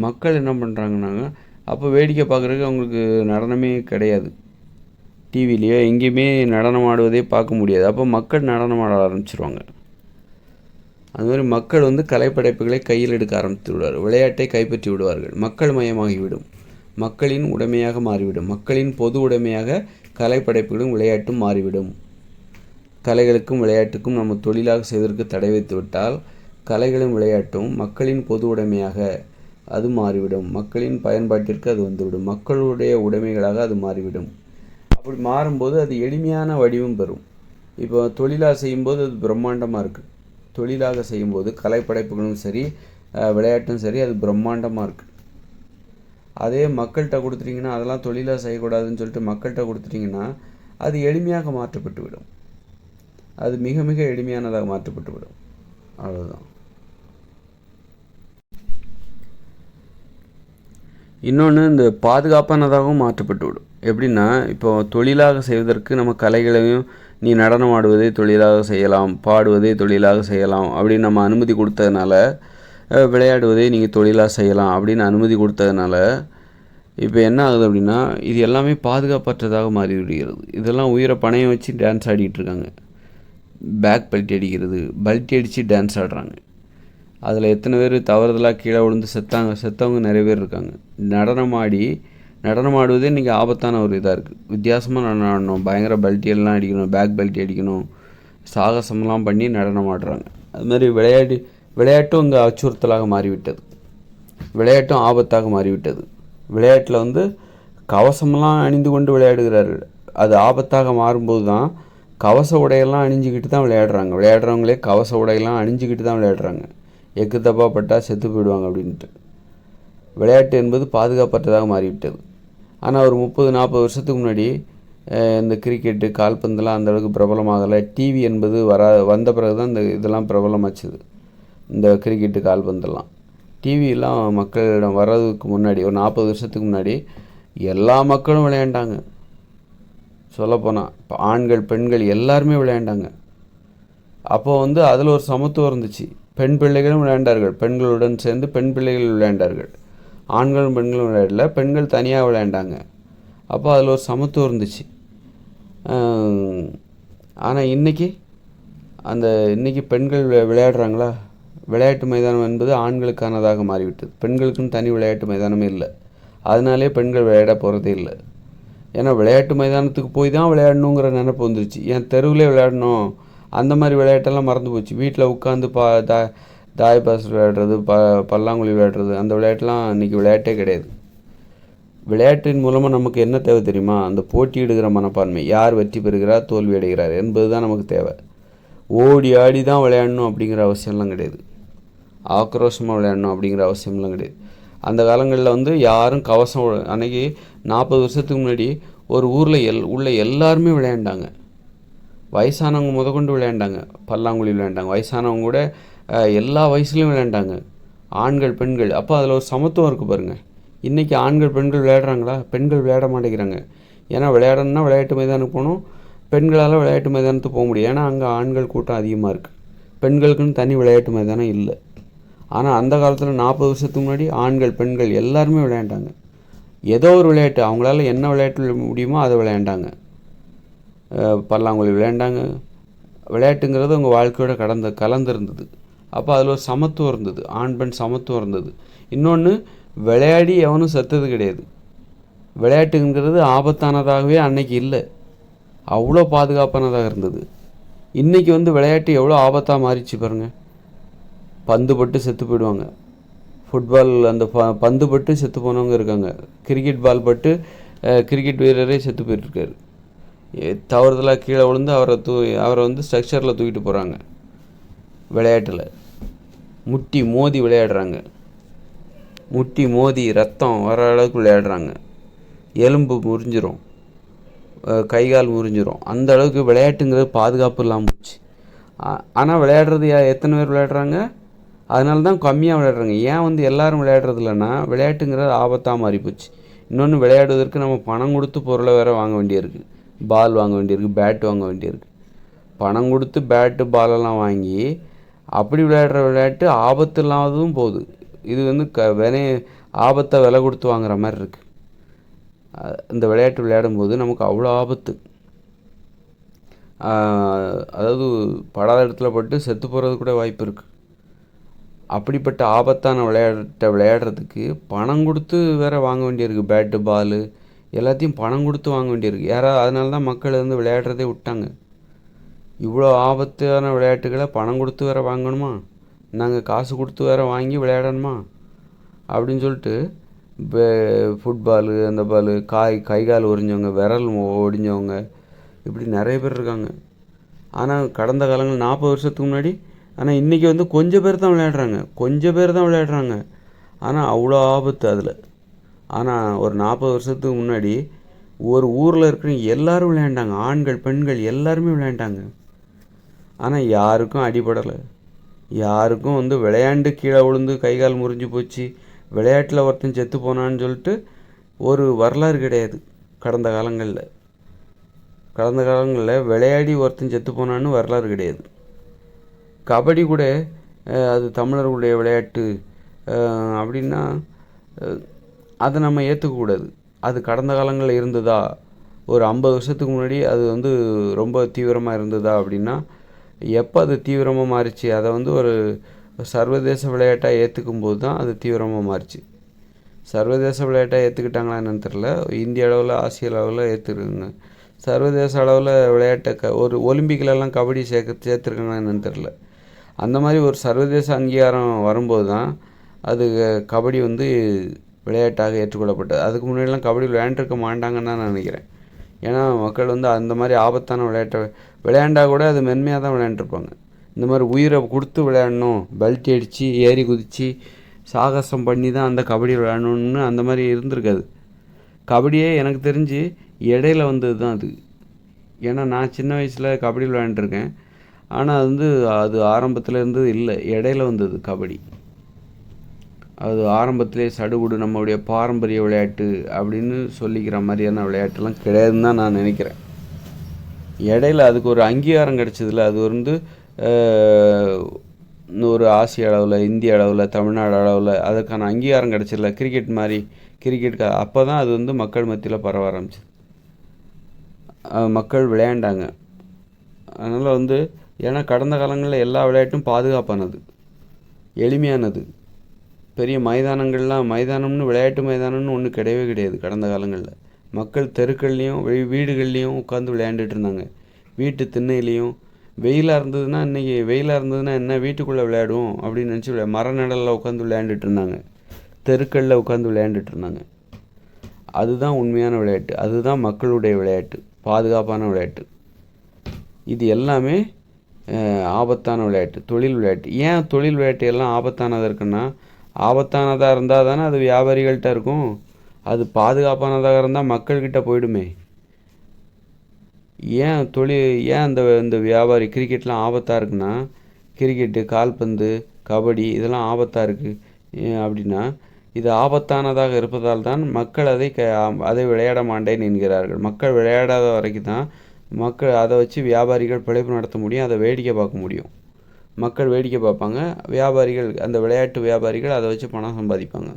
மக்கள் என்ன பண்ணுறாங்கன்னாங்க, அப்போ வேடிக்கை பார்க்குறதுக்கு அவங்களுக்கு நடனமே கிடையாது. டிவிலேயோ எங்கேயுமே நடனம் ஆடுவதே பார்க்க முடியாது. அப்போ மக்கள் நடனம் ஆட ஆரம்பிச்சிருவாங்க. அதுமாதிரி மக்கள் கலைப்படைப்புகளை கையில் எடுக்க ஆரம்பித்து விடுவார், விளையாட்டை கைப்பற்றி விடுவார்கள். மக்கள் மயமாகிவிடும், மக்களின் உடைமையாக மாறிவிடும். மக்களின் பொது உடைமையாக கலைப்படைப்புகளும் விளையாட்டும் மாறிவிடும். கலைகளுக்கும் விளையாட்டுக்கும் நம்ம தொழிலாக செய்வதற்கு தடை வைத்து விட்டால் கலைகளும் விளையாட்டும் மக்களின் பொது உடைமையாக அது மாறிவிடும். மக்களின் பயன்பாட்டிற்கு அது வந்துவிடும். மக்களுடைய உடைமைகளாக அது மாறிவிடும். அப்படி மாறும்போது அது எளிமையான வடிவம் பெறும். இப்போ தொழிலாக செய்யும்போது அது பிரம்மாண்டமாக இருக்குது. தொழிலாக செய்யும்போது கலைப்படைப்புகளும் சரி, விளையாட்டும் சரி, அது பிரம்மாண்டமாக இருக்குது. அதே மக்கள்கிட்ட கொடுத்துட்டிங்கன்னா, அதெல்லாம் தொழிலாக செய்யக்கூடாதுன்னு சொல்லிட்டு மக்கள்கிட்ட கொடுத்துட்டிங்கன்னா அது எளிமையாக மாற்றப்பட்டு விடும். அது மிக மிக எளிமையானதாக மாற்றப்பட்டு விடும். அவ்வளோதான். இன்னொன்று, இந்த பாதுகாப்பானதாகவும் மாற்றப்பட்டு விடும். எப்படின்னா, இப்போ தொழிலாக செய்வதற்கு நம்ம கலைகளையும், நீ நடனம் ஆடுவதை தொழிலாக செய்யலாம், பாடுவதை தொழிலாக செய்யலாம் அப்படின்னு நம்ம அனுமதி கொடுத்ததுனால, விளையாடுவதை நீங்கள் தொழிலாக செய்யலாம் அப்படின்னு அனுமதி கொடுத்ததுனால இப்போ என்ன ஆகுது அப்படின்னா, இது எல்லாமே பாதுகாப்பற்றதாக மாறி விடுகிறது. இதெல்லாம் உயிரை பணயம் வச்சு டான்ஸ் ஆடிக்கிட்டு இருக்காங்க. பேக் பெல்ட் அடிக்கிறது, பல்ட்டி அடித்து டான்ஸ் ஆடுறாங்க. அதில் எத்தனை பேர் தவறுதலாக கீழே விழுந்து செத்தவங்க நிறைய பேர் இருக்காங்க. நடனம் ஆடுவதே இன்றைக்கி ஆபத்தான ஒரு இதாக இருக்குது. வித்தியாசமாக நடனம் ஆடணும், பயங்கர பல்ட்டியெல்லாம் அடிக்கணும், பேக் பெல்ட்டி அடிக்கணும், சாகசம்லாம் பண்ணி நடனம் ஆடுறாங்க. அதுமாதிரி விளையாட்டும் இங்கே அச்சுறுத்தலாக மாறிவிட்டது. விளையாட்டும் ஆபத்தாக மாறிவிட்டது. விளையாட்டில் வந்து கவசமெல்லாம் அணிந்து கொண்டு விளையாடுகிறார்கள். அது ஆபத்தாக மாறும்போது தான் கவச உடையெல்லாம் அணிஞ்சிக்கிட்டு தான் விளையாடுறாங்க. விளையாடுறவங்களே கவச உடையெல்லாம் அணிஞ்சிக்கிட்டு தான் விளையாடுறாங்க. எக்கு தப்பாக பட்டால் செத்து போயிடுவாங்க அப்படின்ட்டு. விளையாட்டு என்பது பாதுகாப்பற்றதாக மாறிவிட்டது. ஆனால் ஒரு 30-40 வருஷத்துக்கு முன்னாடி இந்த கிரிக்கெட்டு, கால்பந்தெல்லாம் அந்தளவுக்கு பிரபலமாகலை. டிவி என்பது வந்த பிறகு தான் இந்த இதெல்லாம் பிரபலமாச்சுது. இந்த கிரிக்கெட்டு, கால்பந்தெல்லாம் டிவியெல்லாம் மக்களிடம் வர்றதுக்கு முன்னாடி ஒரு 40 வருஷத்துக்கு முன்னாடி எல்லா மக்களும் விளையாண்டாங்க. சொல்லப்போனால் இப்போ ஆண்கள், பெண்கள் எல்லாருமே விளையாண்டாங்க. அப்போது வந்து அதில் ஒரு சமத்துவம் இருந்துச்சு. பெண் பிள்ளைகளும் விளையாண்டார்கள், பெண்களுடன் சேர்ந்து பெண் பிள்ளைகள் விளையாண்டார்கள். ஆண்களும் பெண்களும் விளையாடல, பெண்கள் தனியாக விளையாண்டாங்க. அப்போ அதில் ஒரு சமத்துவம் இருந்துச்சு. ஆனால் இன்றைக்கி பெண்கள் விளையாடுறாங்களா? விளையாட்டு மைதானம் என்பது ஆண்களுக்கானதாக மாறிவிட்டது. பெண்களுக்குன்னு தனி விளையாட்டு மைதானமே இல்லை. அதனாலே பெண்கள் விளையாட போகிறதே இல்லை. ஏன்னா விளையாட்டு மைதானத்துக்கு போய் தான் விளையாடணுங்கிற நினைப்பு வந்துருச்சு. ஏன் தெருவிலே விளையாடணும், அந்த மாதிரி விளையாட்டெல்லாம் மறந்து போச்சு. வீட்டில் உட்காந்து தாயப்பாஸ் விளையாடுறது, பல்லாங்குழி விளையாடுறது, அந்த விளையாட்டுலாம் இன்றைக்கி விளையாட்டே கிடையாது. விளையாட்டின் மூலமாக நமக்கு என்ன தேவை தெரியுமா? அந்த போட்டியிடுகிற மனப்பான்மை. யார் வெற்றி பெறுகிறார், தோல்வி அடைகிறார் என்பது தான் நமக்கு தேவை. ஓடி ஆடி தான் விளையாடணும் அப்படிங்கிற அவசியம்லாம் கிடையாது. ஆக்ரோஷமாக விளையாடணும் அப்படிங்கிற அவசியம்லாம் கிடையாது. அந்த காலங்களில் வந்து யாரும் கவசம் அன்றைக்கி 40 வருஷத்துக்கு முன்னாடி ஒரு ஊரில் உள்ள எல்லாருமே விளையாண்டாங்க. வயசானவங்க முதற்கொண்டு விளையாண்டாங்க, பல்லாங்குழி விளையாண்டாங்க. வயசானவங்க கூட எல்லா வயசுலேயும் விளையாண்டாங்க, ஆண்கள், பெண்கள். அப்போ அதில் ஒரு சமத்துவம் இருக்குது பாருங்கள். இன்றைக்கி ஆண்கள், பெண்கள் விளையாடுறாங்களா? பெண்கள் விளையாட மாட்டேங்கிறாங்க. ஏன்னா விளையாடணுன்னா விளையாட்டு மைதானுக்கு போகணும். பெண்களால் விளையாட்டு மைதானத்துக்கு போக முடியும். ஏன்னா அங்கே ஆண்கள் கூட்டம் அதிகமாக இருக்குது. பெண்களுக்குன்னு தனி விளையாட்டு மைதானம் இல்லை. ஆனால் அந்த காலத்தில் 40 வருஷத்துக்கு முன்னாடி ஆண்கள், பெண்கள் எல்லாருமே விளையாண்டாங்க. ஏதோ ஒரு விளையாட்டு, அவங்களால என்ன விளையாட்டு முடியுமோ அதை விளையாண்டாங்க. பல்லாங்குழி விளையாண்டாங்க. விளையாட்டுங்கிறது அவங்க வாழ்க்கையோட கலந்துருந்தது. அப்போ அதில் ஒரு சமத்துவம் இருந்தது, ஆண் பெண் சமத்துவம் இருந்தது. இன்னொன்று, விளையாடி எவனும் செத்தது கிடையாது. விளையாட்டுங்கிறது ஆபத்தானதாகவே அன்னைக்கு இல்லை, அவ்வளோ பாதுகாப்பானதாக இருந்தது. இன்றைக்கி வந்து விளையாட்டு எவ்வளோ ஆபத்தாக மாறிச்சு பாருங்கள். பந்து பட்டு செத்து போயிடுவாங்க. ஃபுட்பால் அந்த பந்து பட்டு செத்து போனவங்க இருக்காங்க. கிரிக்கெட் பால் பட்டு கிரிக்கெட் வீரரே செத்து போயிட்டுருக்காரு. தவறுதலாக கீழே விழுந்து அவரை வந்து ஸ்ட்ரக்சரில் தூக்கிட்டு போகிறாங்க. விளையாட்டில் முட்டி மோதி விளையாடுறாங்க. முட்டி மோதி ரத்தம் வர அளவுக்கு விளையாடுறாங்க. எலும்பு முறிஞ்சிரும், கைகால் முறிஞ்சிரும். அந்த அளவுக்கு விளையாட்டுங்கிறது பாதுகாப்பு இல்லாமல் போச்சு. ஆனால் விளையாடுறது எத்தனை பேர் விளையாடுறாங்க? அதனால தான் கம்மியாக விளையாடுறாங்க. ஏன் வந்து எல்லோரும் விளையாடுறது இல்லைன்னா, விளையாட்டுங்கிறது ஆபத்தாக மாறிப்போச்சு. இன்னொன்று, விளையாடுவதற்கு நம்ம பணம் கொடுத்து பொருளை வேறு வாங்க வேண்டியிருக்கு. பால் வாங்க வேண்டியிருக்கு, பேட் வாங்க வேண்டியிருக்கு. பணம் கொடுத்து பேட்டு பாலெல்லாம் வாங்கி அப்படி விளையாடுற விளையாட்டு ஆபத்து இல்லாததும் போகுது. இது வந்து ஆபத்தை விலை கொடுத்து வாங்குற மாதிரி இருக்குது. இந்த விளையாட்டு விளையாடும்போது நமக்கு அவ்வளோ ஆபத்து. அதாவது படாத இடத்துல பட்டு செத்து போகிறது கூட வாய்ப்பு இருக்குது. அப்படிப்பட்ட ஆபத்தான விளையாட்டை விளையாடுறதுக்கு பணம் கொடுத்து வேறு வாங்க வேண்டியிருக்கு. பேட்டு, பால் எல்லாத்தையும் பணம் கொடுத்து வாங்க வேண்டியிருக்கு. அதனால தான் மக்கள் வந்து விளையாடுறதே விட்டாங்க. இவ்வளோ ஆபத்தான விளையாட்டுகளை பணம் கொடுத்து வேறு வாங்கணுமா, நாங்கள் காசு கொடுத்து வேறு வாங்கி விளையாடணுமா அப்படின்னு சொல்லிட்டு ஃபுட்பாலு, அந்த பால், கை கால் ஒடிஞ்சவங்க, விரல் ஒடிஞ்சவங்க, இப்படி நிறைய பேர் இருக்காங்க. ஆனால் கடந்த காலங்கள் 40 வருஷத்துக்கு முன்னாடி, ஆனால் இன்றைக்கி வந்து கொஞ்சம் பேர் தான் விளையாடுறாங்க. ஆனால் அவ்வளோ ஆபத்து அதில். ஆனால் ஒரு 40 வருஷத்துக்கு முன்னாடி ஒரு ஊரில் இருக்கிற எல்லோரும் விளையாண்டாங்க. ஆண்கள், பெண்கள் எல்லாருமே விளையாண்டாங்க. ஆனால் யாருக்கும் அடிபடலை. யாருக்கும் வந்து விளையாண்டு கீழே விழுந்து கைகால் முறிஞ்சு போச்சு, விளையாட்டில் ஒருத்தன் செத்து போனான்னு சொல்லிட்டு ஒரு வரலாறு கிடையாது. கடந்த காலங்களில் விளையாடி ஒருத்தன் செத்து போனான்னு வரலாறு கிடையாது. கபடி கூட அது தமிழர்களுடைய விளையாட்டு அப்படின்னா அதை நம்ம ஏற்றுக்கக்கூடாது. அது கடந்த காலங்களில் இருந்ததா, ஒரு 50 வருஷத்துக்கு முன்னாடி அது வந்து ரொம்ப தீவிரமாக இருந்ததா அப்படின்னா, எப்போ அது தீவிரமாக மாறிச்சு, அதை வந்து ஒரு சர்வதேச விளையாட்டாக ஏற்றுக்கும்போது தான் அது தீவிரமாக மாறிச்சு. சர்வதேச விளையாட்டாக ஏற்றுக்கிட்டாங்களா என்னன்னு தெரில. இந்திய அளவில், ஆசிய அளவில் ஏற்றுருங்க. சர்வதேச அளவில் விளையாட்டை ஒரு ஒலிம்பிக்கிலலாம் கபடி சேர்த்துருக்காங்களா என்னன்னு தெரில. அந்த மாதிரி ஒரு சர்வதேச அங்கீகாரம் வரும்போது தான் அது கபடி வந்து விளையாட்டாக ஏற்றுக்கொள்ளப்பட்டது. அதுக்கு முன்னாடிலாம் கபடி விளையாண்டுருக்க மாட்டாங்கன்னு தான் நான் நினைக்கிறேன். ஏன்னா மக்கள் வந்து அந்த மாதிரி ஆபத்தான விளையாட்டை விளையாண்டால் கூட அது மென்மையாக தான் விளையாண்டுருப்பாங்க. இந்த மாதிரி உயிரை கொடுத்து விளையாடணும், பெல்ட் அடித்து ஏறி குதித்து சாகசம் பண்ணி தான் அந்த கபடி விளையாடணுன்னு அந்த மாதிரி இருந்திருக்காது. கபடியே எனக்கு தெரிஞ்சு இடையில வந்தது தான் அது. ஏன்னா நான் சின்ன வயசில் கபடி விளையாண்டுருக்கேன். ஆனால் அது வந்து அது ஆரம்பத்தில் இருந்தது இல்லை, இடையில வந்தது கபடி. அது ஆரம்பத்திலே சடுகுடு நம்மளுடைய பாரம்பரிய விளையாட்டு அப்படின்னு சொல்லிக்கிற மாதிரியான விளையாட்டுலாம் கிடையாதுன்னு தான் நான் நினைக்கிறேன். இடையில அதுக்கு ஒரு அங்கீகாரம் கிடச்சதில்ல. அது வந்து ஒரு ஆசிய அளவில், இந்திய அளவில், தமிழ்நாடு அளவில் அதுக்கான அங்கீகாரம் கிடச்சிடல. கிரிக்கெட் மாதிரி அப்போ தான் அது வந்து மக்கள் மத்தியில் பரவ ஆரம்பிச்சிது. மக்கள் விளையாண்டாங்க. அதனால் வந்து ஏன்னா கடந்த காலங்களில் எல்லா விளையாட்டும் பாதுகாப்பானது, எளிமையானது. பெரிய மைதானம்னு விளையாட்டு மைதானம்னு ஒன்று கிடையவே கிடையாது. கடந்த காலங்களில் மக்கள் தெருக்கள்லேயும் வீடுகள்லேயும் உட்காந்து விளையாண்டுட்டு இருந்தாங்க. வீட்டு திண்ணையிலையும் வெயிலாக இருந்ததுன்னா என்ன வீட்டுக்குள்ளே விளையாடுவோம் அப்படின்னு நினச்சி மர நிழலில் உட்காந்து விளையாண்டுட்டு இருந்தாங்க. தெருக்களில் உட்காந்து விளையாண்டுட்டு இருந்தாங்க. அதுதான் உண்மையான விளையாட்டு. அதுதான் மக்களுடைய விளையாட்டு, பாதுகாப்பான விளையாட்டு. இது எல்லாமே ஆபத்தான விளையாட்டு, தொழில் விளையாட்டு. ஏன் தொழில் விளையாட்டு எல்லாம் ஆபத்தானதாக இருக்குன்னா, ஆபத்தானதாக இருந்தால் தானே அது வியாபாரிகள்கிட்ட இருக்கும். அது பாதுகாப்பானதாக இருந்தால் மக்கள்கிட்ட போயிடுமே. ஏன் இந்த வியாபாரி கிரிக்கெட்லாம் ஆபத்தாக இருக்குன்னா, கிரிக்கெட்டு, கால்பந்து, கபடி இதெல்லாம் ஆபத்தாக இருக்குது அப்படின்னா, இது ஆபத்தானதாக இருப்பதால் தான் மக்கள் அதை விளையாட மாட்டேன் என்கிறார்கள். மக்கள் விளையாடாத வரைக்கும் தான் அதை வச்சு வியாபாரிகள் பிழைப்பு நடத்த முடியும், அதை வேடிக்கை பார்க்க முடியும். மக்கள் வேடிக்கை பார்ப்பாங்க, அந்த விளையாட்டு வியாபாரிகள் அதை வச்சு பணம் சம்பாதிப்பாங்க.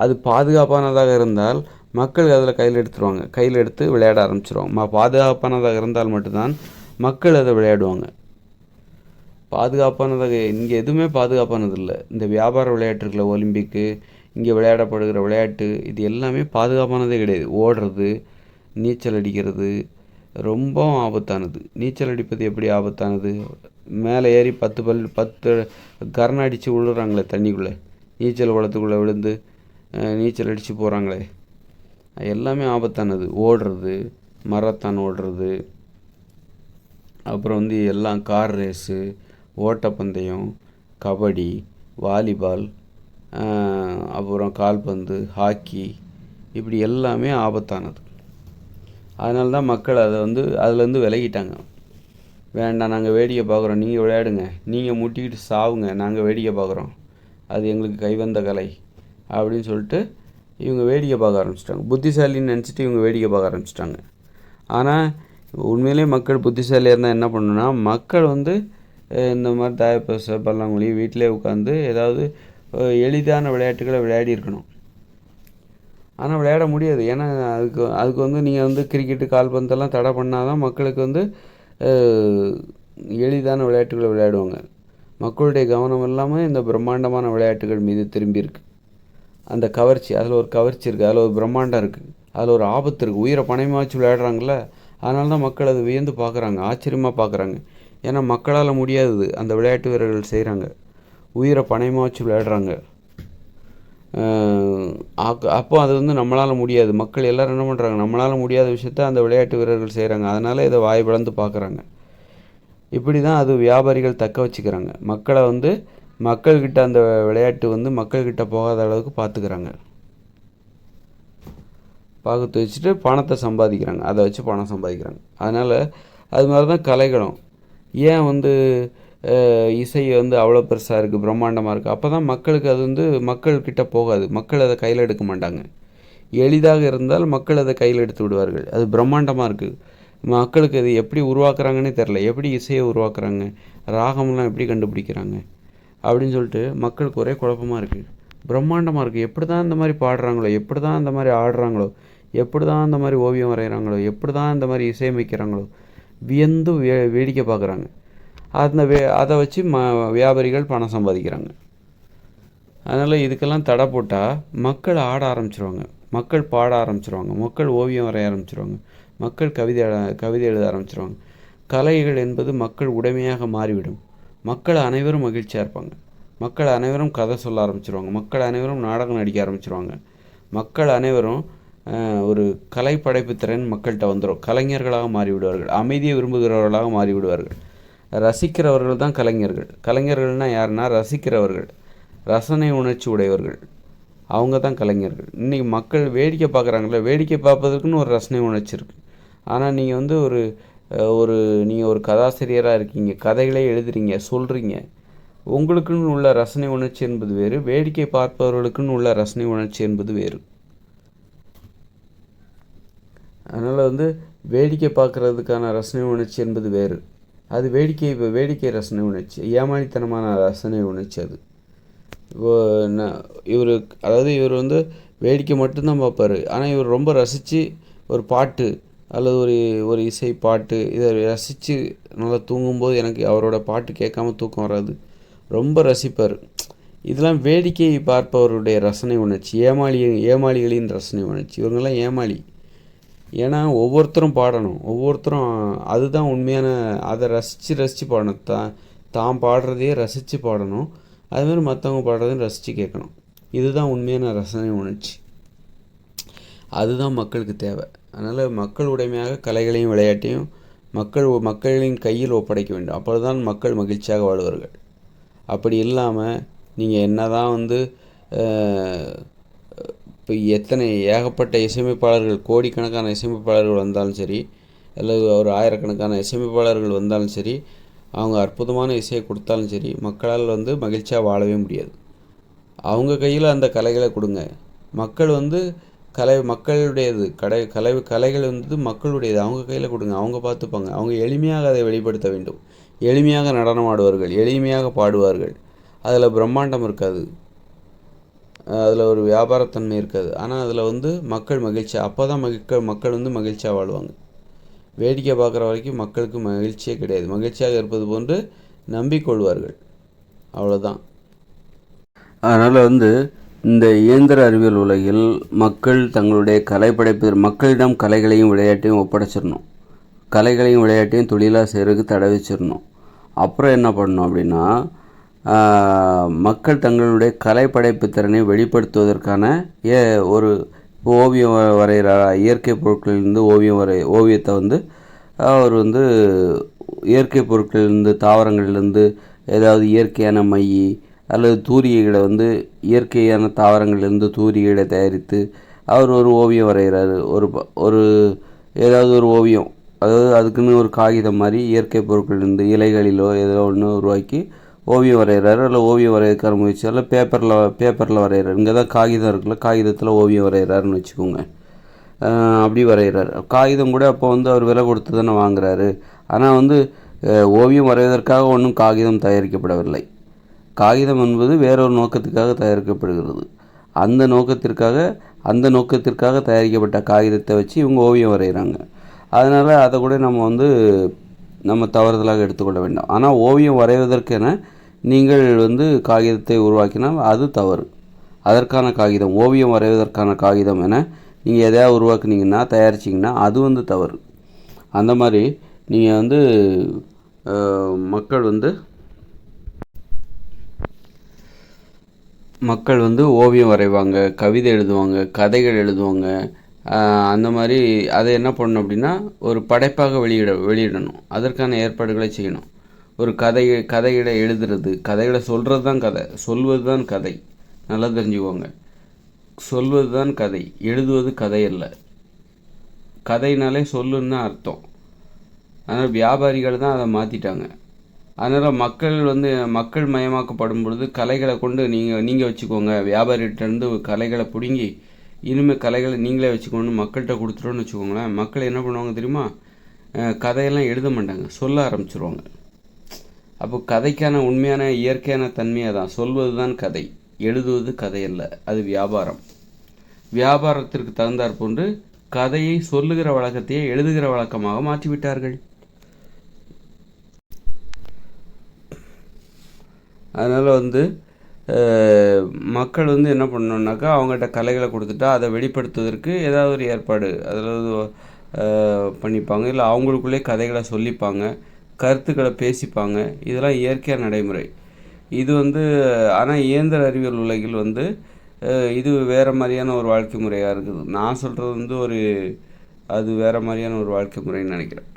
அது பாதுகாப்பானதாக இருந்தால் மக்கள் அதில் கையில் எடுத்து விளையாட ஆரம்பிச்சிருவாங்க. பாதுகாப்பானதாக இருந்தால் மட்டும்தான் மக்கள் அதை விளையாடுவாங்க. பாதுகாப்பானதாக இங்கே எதுவுமே பாதுகாப்பானது இல்லை. இந்த வியாபார விளையாட்டு இருக்குல்ல, ஒலிம்பிக்கு, இங்கே விளையாடப்படுகிற விளையாட்டு, இது எல்லாமே பாதுகாப்பானதே கிடையாது. ஓடுறது, நீச்சல் அடிக்கிறது ரொம்ப ஆபத்தானது. நீச்சல் அடிப்பது எப்படி ஆபத்தானது? மேலே ஏறி 10 கரணை அடித்து விழுறாங்களே தண்ணிக்குள்ளே, நீச்சல் குளத்துக்குள்ளே விழுந்து நீச்சல் அடித்து போகிறாங்களே, எல்லாமே ஆபத்தானது. ஓடுறது, மரத்தான் ஓடுறது, அப்புறம் வந்து எல்லாம் கார் ரேஸு, ஓட்டப்பந்தயம், கபடி, வாலிபால், அப்புறம் கால்பந்து, ஹாக்கி, இப்படி எல்லாமே ஆபத்தானது. அதனால தான் மக்கள் அதுலேருந்து விலகிட்டாங்க. வேண்டாம், நாங்கள் வேடிக்கை பார்க்குறோம், நீங்கள் விளையாடுங்க, நீங்கள் முட்டிக்கிட்டு சாவுங்க, நாங்கள் வேடிக்கை பார்க்குறோம், அது எங்களுக்கு கைவந்த கலை அப்படின்னு சொல்லிட்டு இவங்க வேடிக்கை பார்க்க ஆரம்பிச்சிட்டாங்க. புத்திசாலின்னு நினச்சிட்டு இவங்க வேடிக்கை பார்க்க ஆரம்பிச்சிட்டாங்க. ஆனால் உண்மையிலே மக்கள் புத்திசாலியாக இருந்தால் என்ன பண்ணணும்னா, மக்கள் இந்த மாதிரி தாயப்பாசை, பல்லாங்குழி வீட்டிலே உட்காந்து ஏதாவது எளிதான விளையாட்டுகளை விளையாடி இருக்கணும். ஆனால் விளையாட முடியாது. ஏன்னா அதுக்கு நீங்கள் கிரிக்கெட்டு, கால்பந்தெல்லாம் தடை பண்ணால் தான் மக்களுக்கு எளிதான விளையாட்டுகளை விளையாடுவாங்க. மக்களுடைய கவனம் இல்லாமல் இந்த பிரம்மாண்டமான விளையாட்டுகள் மீது திரும்பி இருக்குது. அந்த கவர்ச்சி, அதில் ஒரு கவர்ச்சி இருக்குது, அதில் ஒரு பிரம்மாண்டம் இருக்குது, அதில் ஒரு ஆபத்து இருக்குது. உயிரை பணயமாக வச்சு விளையாடுறாங்கள, அதனால தான் மக்கள் அதை வியந்து பார்க்குறாங்க, ஆச்சரியமாக பார்க்குறாங்க. ஏன்னா மக்களால் முடியாதது அந்த விளையாட்டு வீரர்கள் செய்கிறாங்க. உயிரை பணயமாக வச்சு விளையாடுறாங்க. அப்போ அது நம்மளால் முடியாது. மக்கள் எல்லோரும் என்ன பண்ணுறாங்க, நம்மளால் முடியாத விஷயத்த அந்த விளையாட்டு வீரர்கள் செய்கிறாங்க. அதனால் இதை வாய் பிளந்து பார்க்குறாங்க. இப்படி தான் அது வியாபாரிகள் தக்க வச்சுக்கிறாங்க. மக்கள்கிட்ட அந்த விளையாட்டு மக்கள்கிட்ட போகாத அளவுக்கு பார்த்துக்கிறாங்க. பார்த்து வச்சுட்டு பணத்தை சம்பாதிக்கிறாங்க, அதை வச்சு பணம் சம்பாதிக்கிறாங்க. அதனால் அது மாதிரி தான் கலைகளும். ஏன் இசை அவ்வளோ பெருசாக இருக்குது, பிரம்மாண்டமாக இருக்குது? அப்போ தான் மக்களுக்கு அது மக்கள்கிட்ட போகாது, மக்கள் அதை கையில் எடுக்க மாட்டாங்க. எளிதாக இருந்தால் மக்கள் அதை கையில் எடுத்து விடுவார்கள். அது பிரம்மாண்டமாக இருக்குது, மக்களுக்கு அது எப்படி உருவாக்குறாங்கன்னே தெரில. எப்படி இசையை உருவாக்குறாங்க, ராகம்லாம் எப்படி கண்டுபிடிக்கிறாங்க அப்படின்னு சொல்லிட்டு மக்களுக்கு ஒரே குழப்பமாக இருக்குது. பிரம்மாண்டமாக இருக்குது. எப்படி தான் இந்த மாதிரி பாடுறாங்களோ, எப்படி தான் இந்த மாதிரி ஆடுறாங்களோ, எப்படி தான் இந்த மாதிரி ஓவியம் வரைகிறாங்களோ, எப்படி தான் இந்த மாதிரி இசையமைக்கிறாங்களோ, வியந்து வேடிக்கை பார்க்குறாங்க. அதை வச்சு வியாபாரிகள் பணம் சம்பாதிக்கிறாங்க. அதனால் இதுக்கெல்லாம் தடை போட்டால் மக்கள் ஆட ஆரம்பிச்சிருவாங்க, மக்கள் பாட ஆரம்பிச்சிருவாங்க, மக்கள் ஓவியம் வரைய ஆரம்பிச்சிருவாங்க, மக்கள் கவிதை எழுத ஆரம்பிச்சிருவாங்க. கலைகள் என்பது மக்கள் உடைமையாக மாறிவிடும். மக்கள் அனைவரும் மகிழ்ச்சியாக இருப்பாங்க. மக்கள் அனைவரும் கதை சொல்ல ஆரம்பிச்சிருவாங்க. மக்கள் அனைவரும் நாடகம் நடிக்க ஆரம்பிச்சிருவாங்க. மக்கள் அனைவரும் ஒரு கலை படைப்பு திறன் மக்கள்கிட்ட வந்துடும். கலைஞர்களாக மாறிவிடுவார்கள். அமைதியை விரும்புகிறவர்களாக மாறிவிடுவார்கள். ரசிக்கிறவர்கள் தான் கலைஞர்கள். கலைஞர்கள்னால் யாருன்னா ரசிக்கிறவர்கள், ரசனை உணர்ச்சி உடையவர்கள், அவங்க தான் கலைஞர்கள். இன்றைக்கி மக்கள் வேடிக்கை பார்க்குறாங்களே, வேடிக்கை பார்ப்பதற்குன்னு ஒரு ரசனை உணர்ச்சி இருக்குது. ஆனால் நீங்கள் வந்து நீங்கள் ஒரு கதாசிரியராக இருக்கீங்க, கதைகளே எழுதுறீங்க, சொல்கிறீங்க. உங்களுக்குன்னு உள்ள ரசனை உணர்ச்சி என்பது வேறு, வேடிக்கை பார்ப்பவர்களுக்குன்னு உள்ள ரசனை உணர்ச்சி என்பது வேறு. அதனால் வந்து வேடிக்கை பார்க்குறதுக்கான ரசனை உணர்ச்சி என்பது வேறு. அது வேடிக்கை ரசனை உணர்ச்சி, ஏமாளித்தனமான ரசனை உணர்ச்சி. அது இவர் வந்து வேடிக்கை மட்டும்தான் பார்ப்பார். ஆனால் இவர் ரொம்ப ரசித்து ஒரு பாட்டு அல்லது ஒரு இசை பாட்டு இதை ரசித்து நல்லா தூங்கும்போது எனக்கு அவரோட பாட்டு கேட்காம தூக்கம் வராது, ரொம்ப ரசிப்பார். இதெல்லாம் வேடிக்கை பார்ப்பவருடைய ரசனை உணர்ச்சி, ஏமாளிகளின் ரசனை உணர்ச்சி. இவங்கெல்லாம் ஏமாளி. ஏன்னா ஒவ்வொருத்தரும் பாடணும், ஒவ்வொருத்தரும் அதுதான் உண்மையான, அதை ரசித்து பாடணும். தான் பாடுறதையே ரசித்து பாடணும், அதுமாதிரி மற்றவங்க பாடுறதையும் ரசித்து கேட்கணும். இதுதான் உண்மையான ரசனை உணர்ச்சி. அதுதான் மக்களுக்கு தேவை. அதனால் மக்கள் உடைமையாக கலைகளையும் விளையாட்டையும் மக்களின் கையில் ஒப்படைக்க வேண்டும். அப்போ தான் மக்கள் மகிழ்ச்சியாக வாழ்வார்கள். அப்படி இல்லாமல் நீங்கள் என்ன தான் வந்து இப்போ ஏகப்பட்ட இசையமைப்பாளர்கள், கோடிக்கணக்கான இசையமைப்பாளர்கள் வந்தாலும் சரி, அல்லது ஒரு ஆயிரக்கணக்கான இசையமைப்பாளர்கள் வந்தாலும் சரி, அவங்க அற்புதமான இசையை கொடுத்தாலும் சரி, மக்களால் வந்து மகிழ்ச்சியாக வாழவே முடியாது. அவங்க கையில் அந்த கலைகளை கொடுங்க. மக்கள் வந்து மக்களுடையது, கலைகள் வந்து மக்களுடையது, அவங்க கையில் கொடுங்க, அவங்க பார்த்துப்பாங்க. அவங்க எளிமையாக அதை வெளிப்படுத்த வேண்டும். எளிமையாக நடனம் ஆடுவார்கள், எளிமையாக பாடுவார்கள். அதில் பிரம்மாண்டம் இருக்காது, அதில் ஒரு வியாபாரத்தன்மை இருக்காது. ஆனால் அதில் வந்து மக்கள் மகிழ்ச்சியாக, அப்போ தான் மக்கள் வந்து மகிழ்ச்சியாக வாழ்வாங்க. வேடிக்கை பார்க்குற வரைக்கும் மக்களுக்கு மகிழ்ச்சியே கிடையாது. மகிழ்ச்சியாக இருப்பது போன்று நம்பிக்கொள்வார்கள், அவ்வளோதான். அதனால் வந்து இந்த இயந்திர அறிவியல் உலகில் மக்கள் தங்களுடைய மக்களிடம் கலைகளையும் விளையாட்டையும் ஒப்படைச்சிடணும். கலைகளையும் விளையாட்டையும் தொழிலாக செய்கிறதுக்கு தடை வச்சிடணும். அப்புறம் என்ன பண்ணணும் அப்படின்னா, மக்கள் தங்களுடைய கலைப்படைப்பு திறனை வெளிப்படுத்துவதற்கான ஒரு ஓவியம் வரைகிறாரா, இயற்கை பொருட்களிலிருந்து ஓவியத்தை வந்து அவர் வந்து இயற்கை பொருட்களிலிருந்து, தாவரங்களிலிருந்து ஏதாவது இயற்கையான மை அல்லது தூரிகைகளை வந்து இயற்கையான தாவரங்களிலிருந்து தூரிகைகளை தயாரித்து அவர் ஒரு ஓவியம் வரைகிறாரு. ஏதாவது ஒரு ஓவியம், அதாவது அதுக்குன்னு ஒரு காகிதம் மாதிரி இயற்கை பொருட்களிலிருந்து இலைகளிலோ ஏதோ ஒன்று உருவாக்கி ஓவியம் வரைகிறாரு. இல்லை ஓவியம் வரையறதுக்கான முயற்சி, இல்லை பேப்பரில் வரைகிறாரு. இங்கே தான் காகிதம் இருக்குல்ல, காகிதத்தில் ஓவியம் வரைகிறாருன்னு வச்சுக்கோங்க. அப்படி வரைகிறாரு. காகிதம் கூட அப்போ வந்து அவர் விலை கொடுத்து தானே வாங்குறாரு. ஆனால் வந்து ஓவியம் வரைவதற்காக ஒன்றும் காகிதம் தயாரிக்கப்படவில்லை. காகிதம் என்பது வேறொரு நோக்கத்துக்காக தயாரிக்கப்படுகிறது. அந்த நோக்கத்திற்காக தயாரிக்கப்பட்ட காகிதத்தை வச்சு இவங்க ஓவியம் வரைகிறாங்க. அதனால் அதை கூட நம்ம தவறுதலாக எடுத்துக்கொள்ள வேண்டாம். ஆனால் ஓவியம் வரைவதற்கென நீங்கள் வந்து காகிதத்தை உருவாக்கினால் அது தவறு. அதற்கான காகிதம், ஓவியம் வரைவதற்கான காகிதம் என நீங்கள் எதையாவது உருவாக்குனீங்கன்னா, தயாரிச்சிங்கன்னா அது வந்து தவறு. அந்த மாதிரி நீங்கள் வந்து மக்கள் வந்து ஓவியம் வரைவாங்க, கவிதை எழுதுவாங்க, கதைகள் எழுதுவாங்க. அந்த மாதிரி அதை என்ன பண்ணணும் அப்படின்னா, ஒரு படைப்பாக வெளியிடணும். அதற்கான ஏற்பாடுகளை செய்யணும். ஒரு கதைகளை எழுதுறது, கதைகளை சொல்கிறது தான் கதை, சொல்வது தான் கதை. நல்லா தெரிஞ்சுக்கோங்க, சொல்வது தான் கதை, எழுதுவது கதை அல்ல. கதைனாலே சொல்லுன்னு அர்த்தம். அதனால் வியாபாரிகள் தான் அதை மாற்றிட்டாங்க. அதனால் மக்கள் மயமாக்கப்படும் பொழுது கலைகளை கொண்டு நீங்கள் வச்சுக்கோங்க, வியாபாரிகிட்டேருந்து கலைகளை பிடுங்கி இனிமேல் கலைகளை நீங்களே வச்சுக்கோன்னு மக்கள்கிட்ட கொடுத்துட்டோன்னு வச்சுக்கோங்களேன். மக்கள் என்ன பண்ணுவாங்க தெரியுமா? கதையெல்லாம் எழுத மாட்டாங்க, சொல்ல ஆரம்பிச்சிருவாங்க. அப்போ கதைக்கான உண்மையான இயற்கையான தன்மையாக தான் சொல்வது தான் கதை. எழுதுவது கதையல்ல, அது வியாபாரம். வியாபாரத்திற்கு தகுந்தாற் போன்று கதையை சொல்லுகிற வழக்கத்தையே எழுதுகிற வழக்கமாக மாற்றிவிட்டார்கள். அதனால் மக்கள் என்ன பண்ணணுன்னாக்கா, அவங்ககிட்ட கலைகளை கொடுத்துட்டா அதை வெளிப்படுத்துவதற்கு ஏதாவது ஒரு ஏற்பாடு அதாவது பண்ணிப்பாங்க. இல்லை அவங்களுக்குள்ளே கதைகளை சொல்லிப்பாங்க, கருத்துக்களை பேசிப்பாங்க. இதெல்லாம் இயற்கையான நடைமுறை. இது ஆனால் இயந்திர அறிவியல் உலகில் இது வேறு மாதிரியான ஒரு வாழ்க்கை முறையாக இருக்குது. நான் சொல்கிறது அது வேறு மாதிரியான ஒரு வாழ்க்கை முறைன்னு நினைக்கிறேன்.